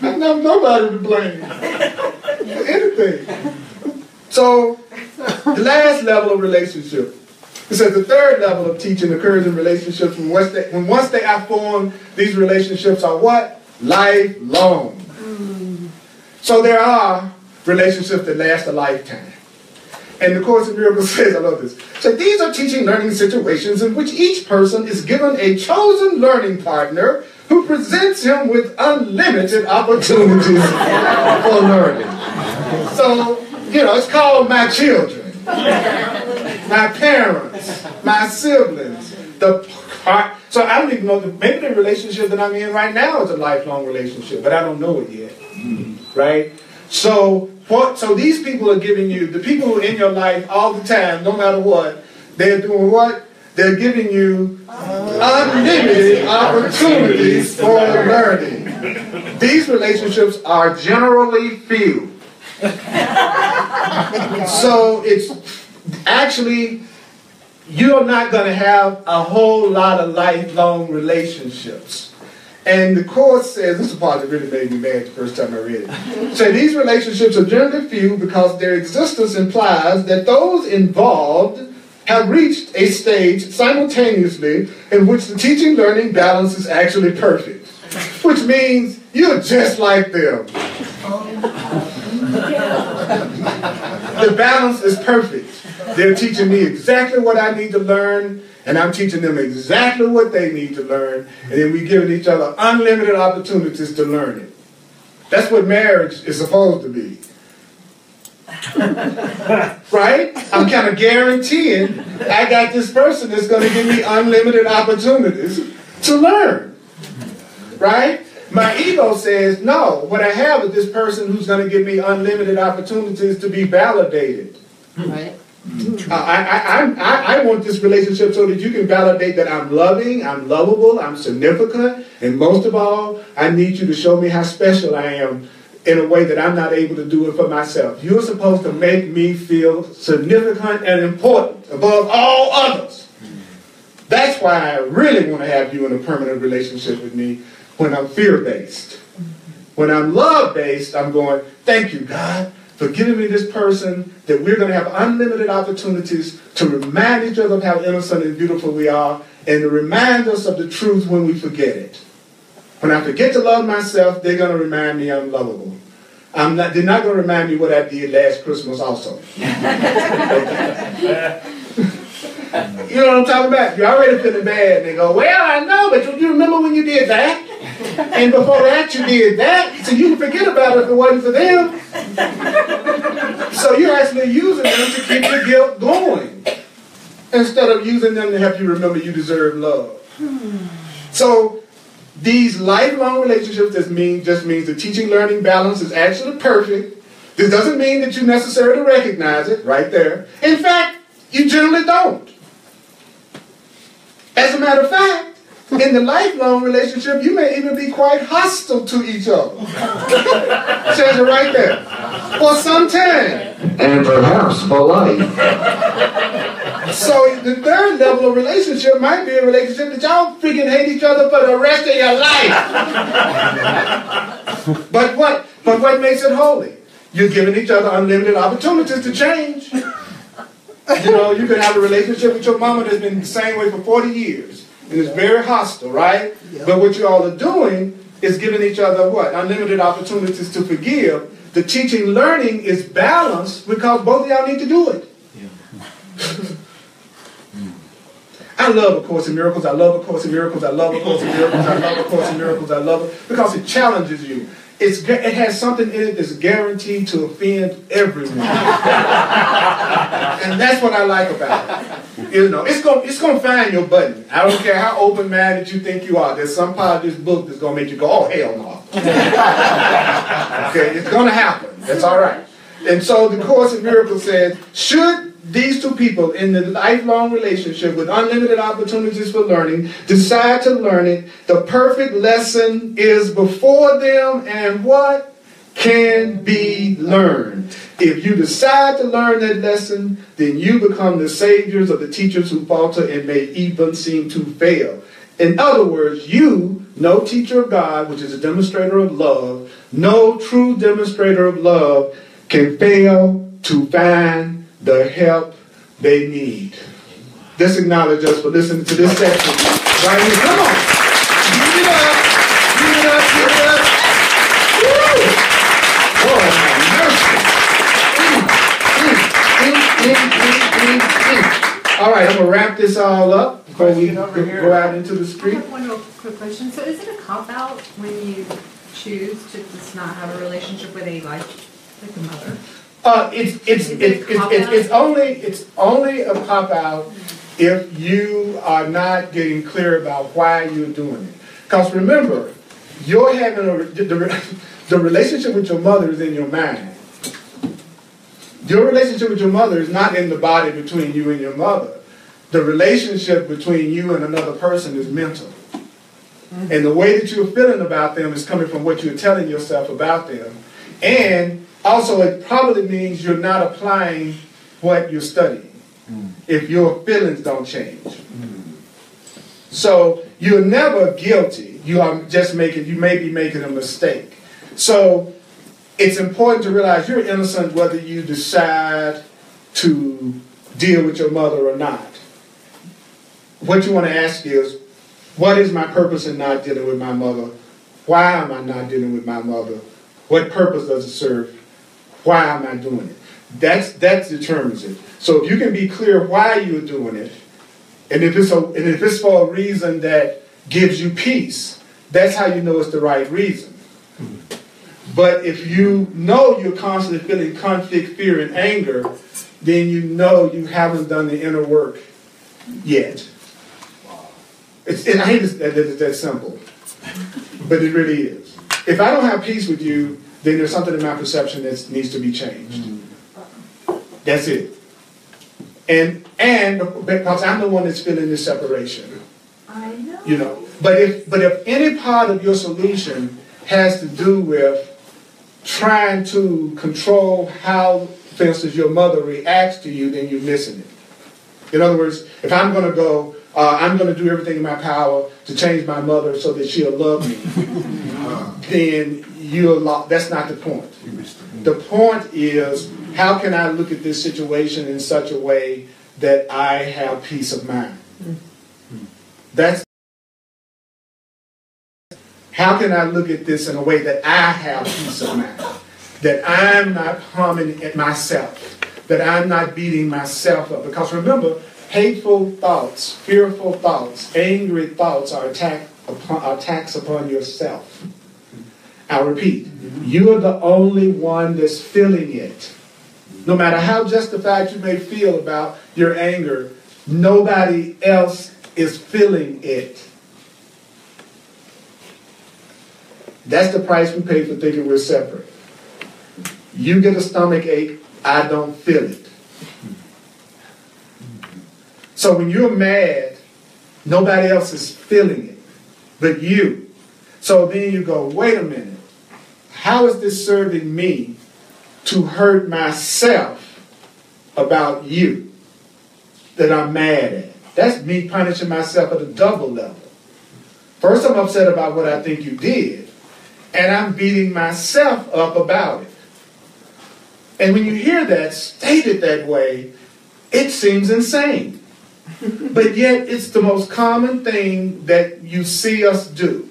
I have nobody to blame for anything. So, the last level of relationship. It says the third level of teaching occurs in relationships when once they are formed, these relationships are what? Lifelong. So there are relationships that last a lifetime. And the Course in Miracles says, I love this. So these are teaching learning situations in which each person is given a chosen learning partner who presents him with unlimited opportunities for learning. So, it's called my children, my parents, my siblings. So I don't even know, maybe the relationship that I'm in right now is a lifelong relationship, but I don't know it yet. Right? So these people are giving you, the people who are in your life all the time, no matter what, they're doing what? They're giving you unlimited opportunities for learning. These relationships are generally few. So it's actually, you're not going to have a whole lot of lifelong relationships. And the Course says, this is the part that really made me mad the first time I read it. So these relationships are generally few because their existence implies that those involved have reached a stage simultaneously in which the teaching-learning balance is actually perfect. Which means you're just like them. The balance is perfect. They're teaching me exactly what I need to learn, and I'm teaching them exactly what they need to learn, and then we're giving each other unlimited opportunities to learn it. That's what marriage is supposed to be. Right? I'm kind of guaranteeing I got this person that's going to give me unlimited opportunities to learn. Right? My ego says, no, what I have is this person who's going to give me unlimited opportunities to be validated. Right? I want this relationship so that you can validate that I'm loving, I'm lovable, I'm significant, and most of all, I need you to show me how special I am in a way that I'm not able to do it for myself. You're supposed to make me feel significant and important above all others. That's why I really want to have you in a permanent relationship with me when I'm fear-based. When I'm love-based, I'm going, thank you, God, for giving me this person that we're going to have unlimited opportunities to remind each other of how innocent and beautiful we are and to remind us of the truth when we forget it. When I forget to love myself, they're going to remind me I'm lovable. They're not going to remind me what I did last Christmas also. You know what I'm talking about? You're already feeling bad. And they go, well, I know, but you remember when you did that? And before that, you did that. So you can forget about it if it wasn't for them. So you're actually using them to keep the guilt going instead of using them to help you remember you deserve love. So these lifelong relationships just means the teaching-learning balance is actually perfect. This doesn't mean that you necessarily recognize it right there. In fact, you generally don't. As a matter of fact, in the lifelong relationship, you may even be quite hostile to each other. It says it right there. For some time. And perhaps for life. So the third level of relationship might be a relationship that y'all freaking hate each other for the rest of your life. But what makes it holy? You're giving each other unlimited opportunities to change. You know, you can have a relationship with your mama that's been the same way for 40 years. And it's very hostile, right? Yep. But what you all are doing is giving each other what? Unlimited opportunities to forgive. The teaching learning is balanced because both of y'all need to do it. I love A Course in Miracles. I love A Course in Miracles. I love A Course in Miracles. I love A Course in Miracles. I love it because it challenges you. It has something in it that's guaranteed to offend everyone. And that's what I like about it. You know, it's gonna find your button. I don't care how open-minded you think you are. There's some part of this book that's gonna make you go, oh, hell no. Okay, it's gonna happen. That's all right. And so the Course in Miracles says, should these two people in the lifelong relationship with unlimited opportunities for learning decide to learn it, the perfect lesson is before them and what can be learned. If you decide to learn that lesson, then you become the saviors of the teachers who falter and may even seem to fail. In other words, you, no teacher of God, which is a demonstrator of love, no true demonstrator of love, can fail to find the help they need. Let's acknowledge us for listening to this section. Right here. Come on. Give it up. Give it up. Give it up. Woo! Oh, my mercy. All right, I'm going to wrap this all up before we go out into the street. I have one real quick question. So is it a cop-out when you choose to just not have a relationship with a like a mother? It's only a cop-out if you are not getting clear about why you're doing it. Because remember, you're having the relationship with your mother is in your mind. Your relationship with your mother is not in the body between you and your mother. The relationship between you and another person is mental. And the way that you're feeling about them is coming from what you're telling yourself about them. And also, it probably means you're not applying what you're studying if your feelings don't change. So you're never guilty. You may be making a mistake. So it's important to realize you're innocent whether you decide to deal with your mother or not. What you want to ask is, what is my purpose in not dealing with my mother? Why am I not dealing with my mother? What purpose does it serve? Why am I doing it? That determines it. So if you can be clear why you're doing it, and if it's for a reason that gives you peace, that's how you know it's the right reason. But if you know you're constantly feeling conflict, fear, and anger, then you know you haven't done the inner work yet. And I hate it's that simple, but it really is. If I don't have peace with you, then there's something in my perception that needs to be changed. That's it. And because I'm the one that's feeling this separation. I know. You know. But if any part of your solution has to do with trying to control how, for instance, your mother reacts to you, then you're missing it. In other words, if I'm going to go, I'm going to do everything in my power to change my mother so that she'll love me, then that's not the point. The point is, how can I look at this situation in such a way that I have peace of mind? How can I look at this in a way that I have peace of mind? That I'm not harming at myself. That I'm not beating myself up. Because remember, hateful thoughts, fearful thoughts, angry thoughts are attacks upon yourself. I'll repeat, you're the only one that's feeling it. No matter how justified you may feel about your anger, nobody else is feeling it. That's the price we pay for thinking we're separate. You get a stomach ache, I don't feel it. So when you're mad, nobody else is feeling it but you. So then you go, wait a minute. How is this serving me to hurt myself about you? that I'm mad at. That's me punishing myself at a double level. First, I'm upset about what I think you did, and I'm beating myself up about it. And when you hear that stated that way, it seems insane. But yet, it's the most common thing that you see us do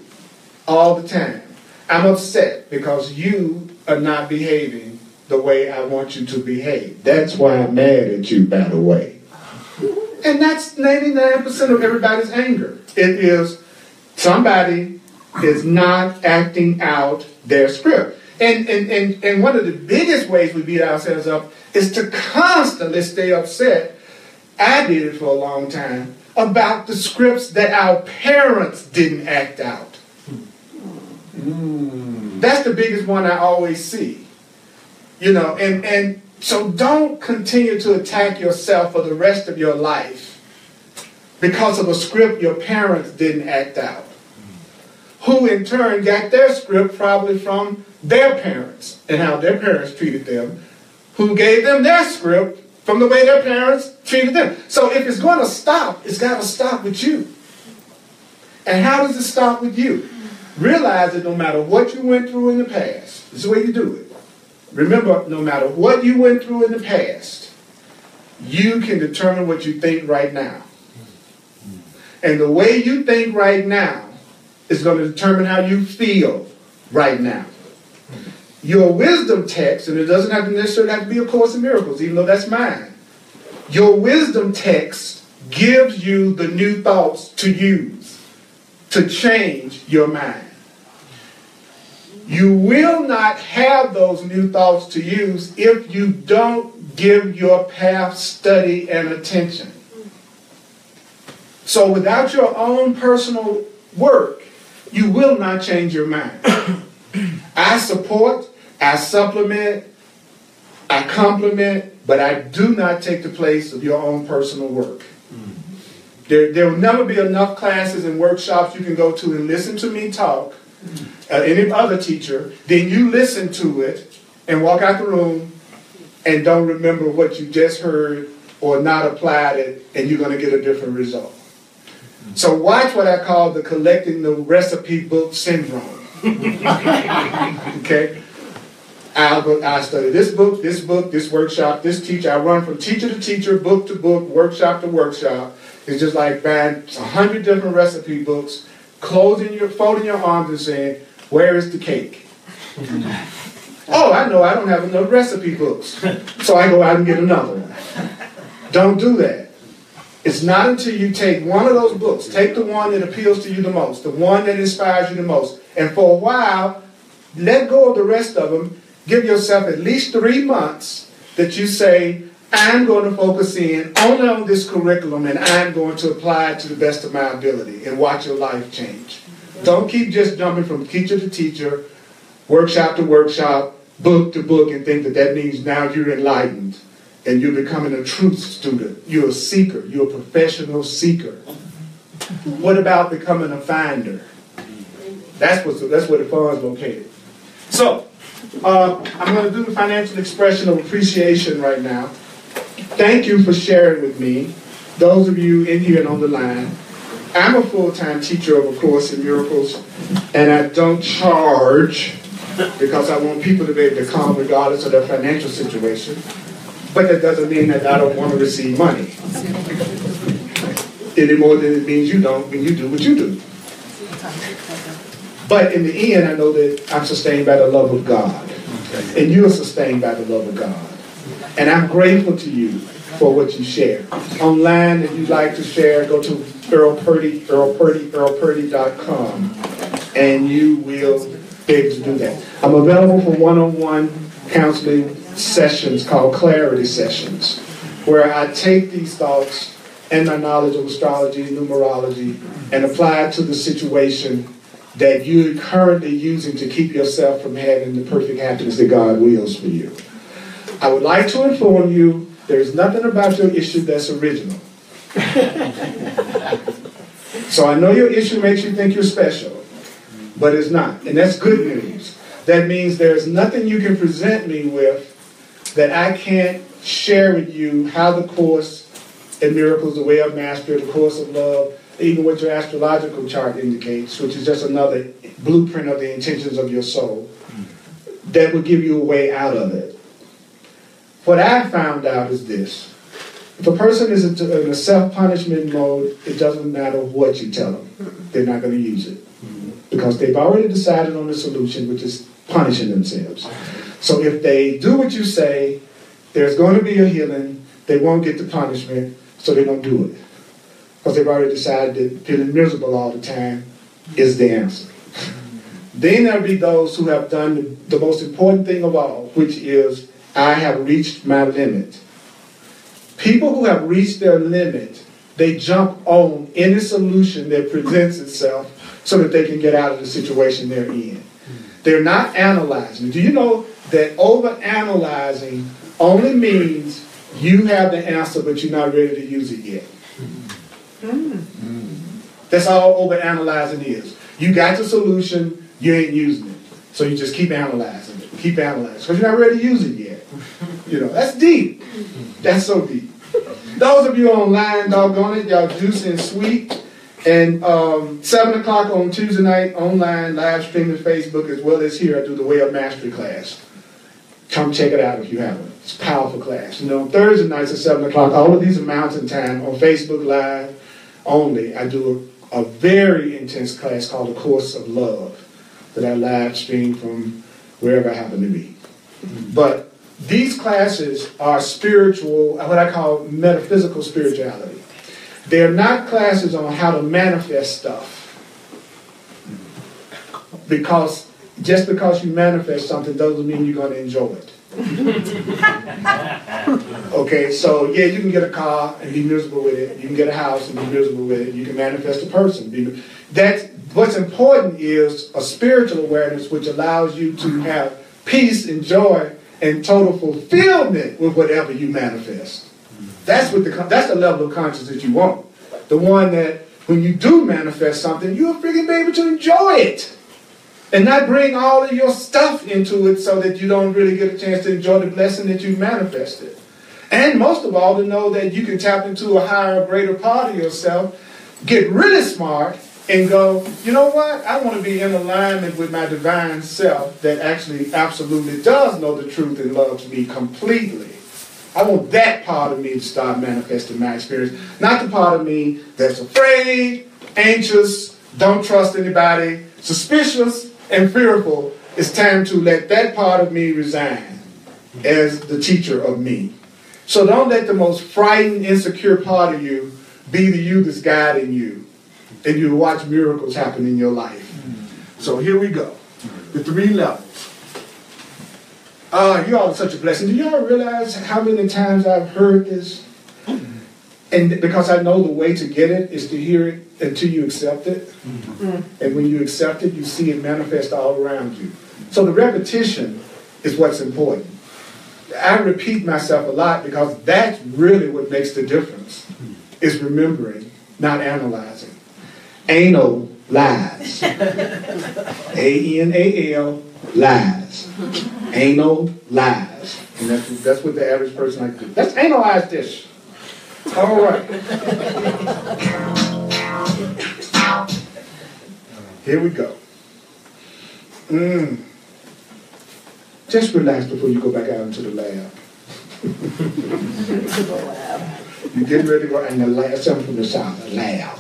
all the time. I'm upset because you are not behaving the way I want you to behave. That's why I'm mad at you, by the way. And that's 99% of everybody's anger. It is somebody is not acting out their script. And one of the biggest ways we beat ourselves up is to constantly stay upset. I did it for a long time about the scripts that our parents didn't act out. That's the biggest one I always see. You know, and so don't continue to attack yourself for the rest of your life because of a script your parents didn't act out, who in turn got their script probably from their parents and how their parents treated them, who gave them their script from the way their parents treated them. So if it's going to stop, it's got to stop with you. And how does it stop with you? Realize that no matter what you went through in the past, this is the way you do it. Remember, no matter what you went through in the past, you can determine what you think right now. And the way you think right now is going to determine how you feel right now. Your wisdom text, and it doesn't have to necessarily have to be A Course in Miracles, even though that's mine. Your wisdom text gives you the new thoughts to use to change your mind. You will not have those new thoughts to use if you don't give your path study and attention. So without your own personal work, you will not change your mind. I support, I supplement, I complement, but I do not take the place of your own personal work. There will never be enough classes and workshops you can go to and listen to me talk, any other teacher, then you listen to it and walk out the room and don't remember what you just heard or not applied it, and you're going to get a different result. So watch what I call the collecting the recipe book syndrome. Okay? I study this book, this workshop, this teacher. I run from teacher to teacher, book to book, workshop to workshop. It's just like buying 100 different recipe books, folding your arms and saying, where is the cake? Oh, I know I don't have enough recipe books. So I go out and get another one. Don't do that. It's not until you take one of those books, take the one that appeals to you the most, the one that inspires you the most, and for a while, let go of the rest of them. Give yourself at least 3 months that you say, I'm going to focus in only on this curriculum and I'm going to apply it to the best of my ability and watch your life change. Don't keep just jumping from teacher to teacher, workshop to workshop, book to book, and think that that means now you're enlightened and you're becoming a truth student. You're a seeker. You're a professional seeker. What about becoming a finder? That's where the fun's located. So, I'm going to do the financial expression of appreciation right now. Thank you for sharing with me, those of you in here and on the line. I'm a full-time teacher of A Course in Miracles, and I don't charge because I want people to be able to come regardless of their financial situation. But that doesn't mean that I don't want to receive money. Any more than it means you don't when you do what you do. But in the end, I know that I'm sustained by the love of God. And you are sustained by the love of God. And I'm grateful to you for what you share. Online, if you'd like to share, go to Earl Purdy, earlpurdy.com, and you will be able to do that. I'm available for one-on-one counseling sessions called clarity sessions, where I take these thoughts and my knowledge of astrology and numerology and apply it to the situation that you're currently using to keep yourself from having the perfect happiness that God wills for you. I would like to inform you there's nothing about your issue that's original. So I know your issue makes you think you're special, but it's not. And that's good news. That means there's nothing you can present me with that I can't share with you how the Course and Miracles, The Way of Mastery, The Course of Love, even what your astrological chart indicates, which is just another blueprint of the intentions of your soul, that will give you a way out of it. What I found out is this. If a person is in a self-punishment mode, it doesn't matter what you tell them. They're not going to use it. Because they've already decided on the solution, which is punishing themselves. So if they do what you say, there's going to be a healing, they won't get the punishment, so they don't do it. Because they've already decided that feeling miserable all the time is the answer. Then there'll be those who have done the most important thing of all, which is, I have reached my limit. People who have reached their limit, they jump on any solution that presents itself so that they can get out of the situation they're in. They're not analyzing. Do you know that over-analyzing only means you have the answer, but you're not ready to use it yet? That's all over-analyzing is. You got the solution, you ain't using it. So you just keep analyzing it, keep analyzing, because you're not ready to use it yet. You know, that's deep. That's so deep. Those of you online, doggone it, y'all juicy and sweet. And 7 o'clock on Tuesday night, online, live streaming Facebook, as well as here, I do the Way of Mastery class. Come check it out if you haven't. It's a powerful class. You know, on Thursday nights at 7 o'clock, all of these are mountain time on Facebook Live only. I do a very intense class called The Course of Love that I live stream from wherever I happen to be. But these classes are spiritual, what I call metaphysical spirituality. They're not classes on how to manifest stuff. Because just because you manifest something doesn't mean you're going to enjoy it. Okay, so yeah, you can get a car and be miserable with it. You can get a house and be miserable with it. You can manifest a person. What's important is a spiritual awareness which allows you to have peace and joy and total fulfillment with whatever you manifest. That's the level of consciousness you want. The one that when you do manifest something, you'll freaking be able to enjoy it. And not bring all of your stuff into it so that you don't really get a chance to enjoy the blessing that you manifested. And most of all, to know that you can tap into a higher, greater part of yourself, get really smart, and go, you know what? I want to be in alignment with my divine self that actually absolutely does know the truth and loves me completely. I want that part of me to start manifesting my experience. Not the part of me that's afraid, anxious, don't trust anybody, suspicious, and fearful. It's time to let that part of me resign as the teacher of me. So don't let the most frightened, insecure part of you be the you that's guiding you. And you'll watch miracles happen in your life. So here we go. The 3 levels. You all are such a blessing. Do y'all realize how many times I've heard this? And because I know the way to get it is to hear it until you accept it. And when you accept it, you see it manifest all around you. So the repetition is what's important. I repeat myself a lot because that's really what makes the difference, is remembering, not analyzing. Anal lies. A-N-A-L, lies. Anal lies. And that's what the average person likes to do. Let's analyze this. All right. Here we go. Just relax before you go back out into the lab. You're getting ready to go in the lab, something from the south, the lab.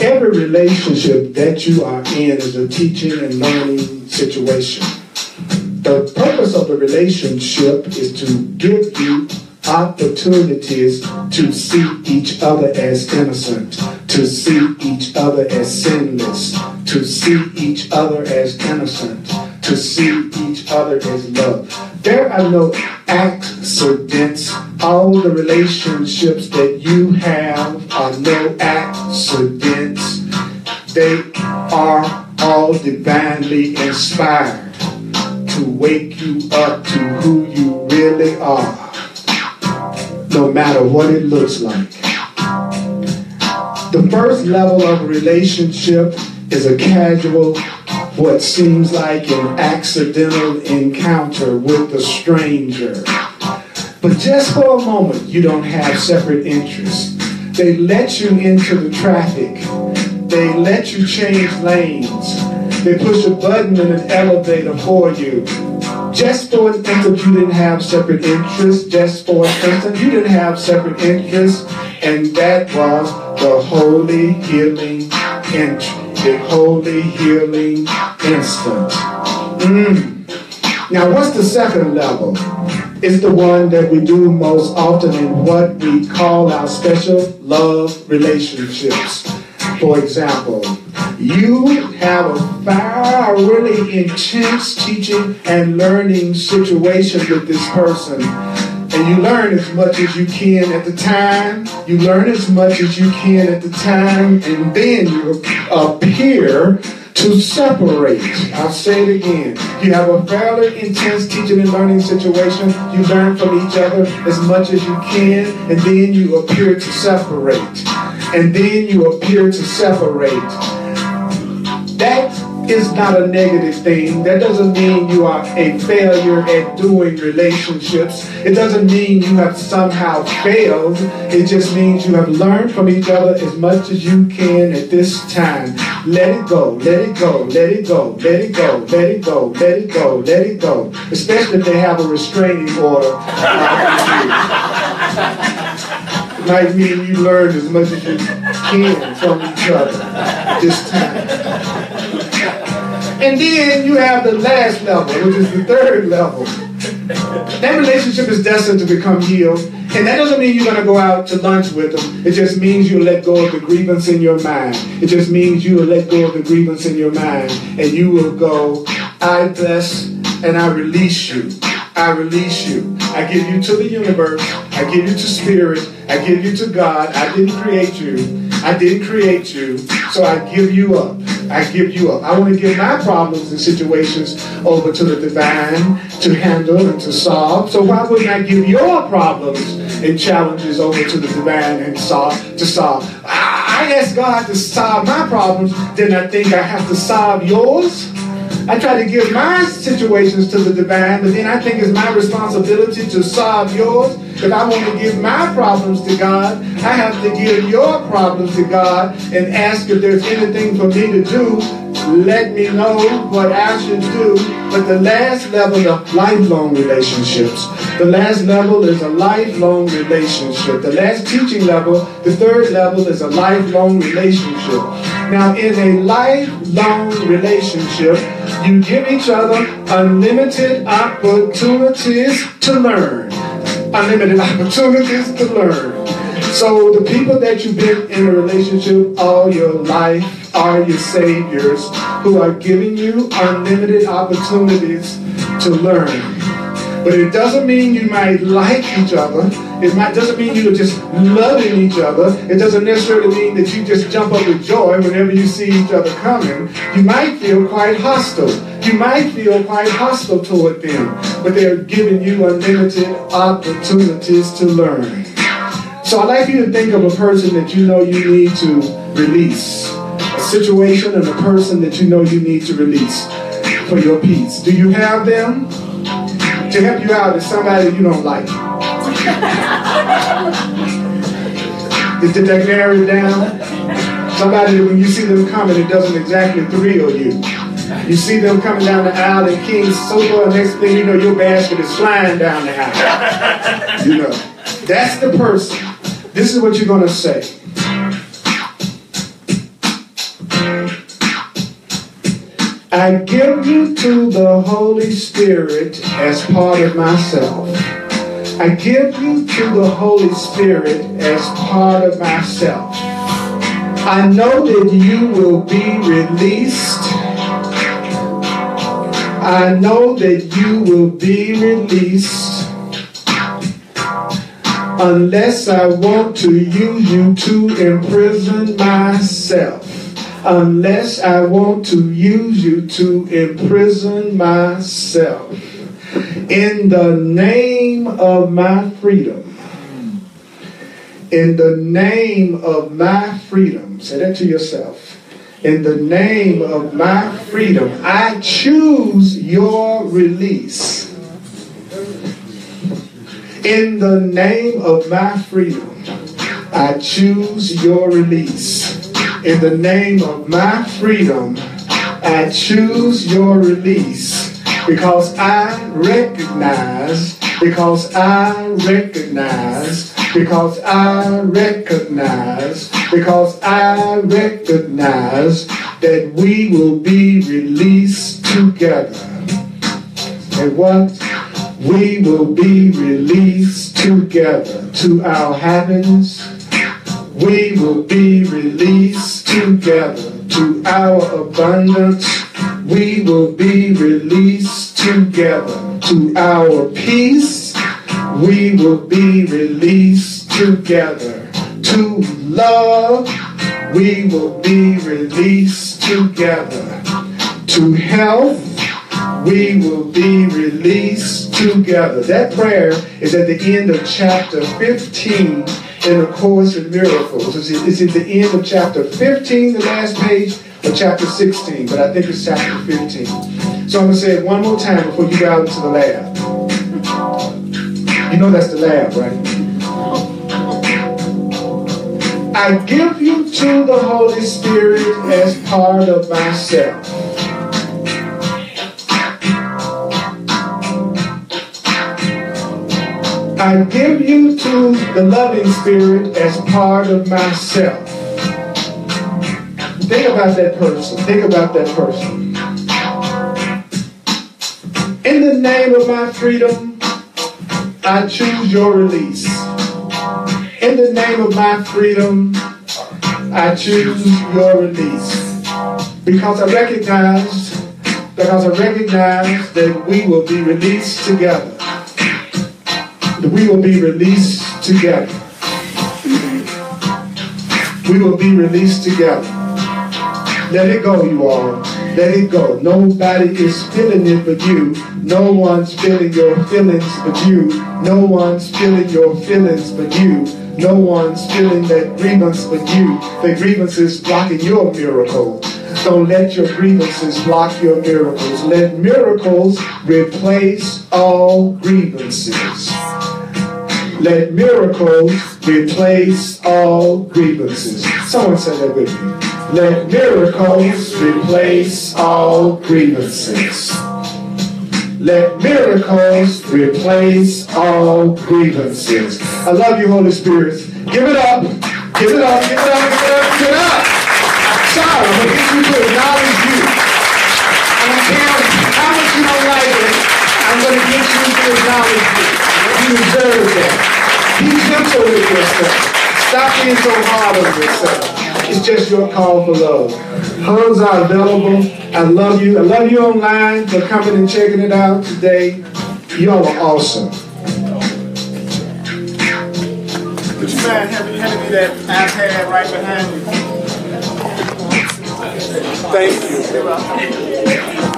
Every relationship that you are in is a teaching and learning situation. The purpose of the relationship is to give you opportunities to see each other as innocent, to see each other as sinless, to see each other as innocent, to see each other as love. There are no accidents. All the relationships that you have are no accidents. They are all divinely inspired to wake you up to who you really are. no matter what it looks like. The first level of a relationship is a casual, what seems like an accidental encounter with a stranger. But just for a moment, you don't have separate interests. They let you into the traffic. They let you change lanes. They push a button in an elevator for you. Just for an instant, you didn't have separate interests. Just for an instant, you didn't have separate interests. And that was the holy healing the holy healing instant. Now, what's the second level? It's the one that we do most often in what we call our special love relationships. For example, you have a really intense teaching and learning situation with this person. And you learn as much as you can at the time. You learn as much as you can at the time. And then you appear to separate. I'll say it again. You have a fairly intense teaching and learning situation. You learn from each other as much as you can. And then you appear to separate. And then you appear to separate. That is not a negative thing. That doesn't mean you are a failure at doing relationships. It doesn't mean you have somehow failed. It just means you have learned from each other as much as you can at this time. Let it go, let it go, let it go, let it go, let it go, let it go, let it go. Especially if they have a restraining order. Might mean you learned as much as you can from each other this time. And then you have the last level, which is the third level. That relationship is destined to become healed. And that doesn't mean you're going to go out to lunch with them. It just means you'll let go of the grievance in your mind. It just means you will let go of the grievance in your mind. And you will go, I bless and I release you. I release you. I give you to the universe. I give you to spirit. I give you to God. I didn't create you. I didn't create you. So I give you up. I give you up. I want to give my problems and situations over to the divine to handle and to solve. So why wouldn't I give your problems and challenges over to the divine and to solve? I ask God to solve my problems, then I think I have to solve yours. I try to give my situations to the divine, but then I think it's my responsibility to solve yours. If I want to give my problems to God, I have to give your problems to God and ask if there's anything for me to do. Let me know what I should do. But the last level of lifelong relationships. The last level is a lifelong relationship. The last teaching level, the third level, is a lifelong relationship. Now, in a lifelong relationship, you give each other unlimited opportunities to learn. Unlimited opportunities to learn. So the people that you've been in a relationship all your life are your saviors who are giving you unlimited opportunities to learn. But it doesn't mean you might like each other. It doesn't mean you're just loving each other. It doesn't necessarily mean that you just jump up with joy whenever you see each other coming. You might feel quite hostile. You might feel quite hostile toward them. But they're giving you unlimited opportunities to learn. So I'd like you to think of a person that you know you need to release. A situation and a person that you know you need to release for your peace. Do you have them? To help you out is somebody you don't like. Did that narrow it down? Somebody that when you see them coming, it doesn't exactly thrill you. You see them coming down the aisle in King's Sofa, and next thing you know, your basket is flying down the aisle. You know, that's the person. This is what you're going to say. I give you to the Holy Spirit as part of myself. I give you to the Holy Spirit as part of myself. I know that you will be released. I know that you will be released unless I want to use you to imprison myself. Unless I want to use you to imprison myself. In the name of my freedom, In the name of my freedom, say that to yourself. In the name of my freedom, I choose your release. In the name of my freedom, I choose your release. In the name of my freedom, I choose your release. Because I recognize, because I recognize, because I recognize, because I recognize that we will be released together. And what? We will be released together to our happiness. We will be released together to our abundance. We will be released together to our peace. We will be released together to love. We will be released together to health. We will be released together. That prayer is at the end of chapter 15 in A Course in Miracles. It's at the end of chapter 15, the last page, or chapter 16, but I think it's chapter 15. So I'm going to say it one more time before you go out into the lab. You know that's the lab, right? I give you to the Holy Spirit as part of myself. I give you to the loving Spirit as part of myself. Think about that person. Think about that person. In the name of my freedom, I choose your release. In the name of my freedom, I choose your release. Because I recognize that we will be released together. That we will be released together. We will be released together. Let it go, you all. Let it go. Nobody is feeling it but you. No one's feeling your feelings but you. No one's feeling your feelings but you. No one's feeling that grievance but you. The grievance is blocking your miracle. Don't let your grievances block your miracles. Let miracles replace all grievances. Let miracles replace all grievances. Someone say that with me. Let miracles replace all grievances. Let miracles replace all grievances. I love you, Holy Spirit. Give it up. Give it up. Give it up. Give it up. Give it up. Sorry, I'm going to get you to acknowledge you. I don't care how much you don't like it. I'm going to get you to acknowledge you. You deserve that. Be gentle with yourself. Stop being so hard on yourself. It's just your call for love. Hugs are available. I love you. I love you online for coming and checking it out today. Y'all are awesome. Would you mind handing me that iPad right behind you? Thank you.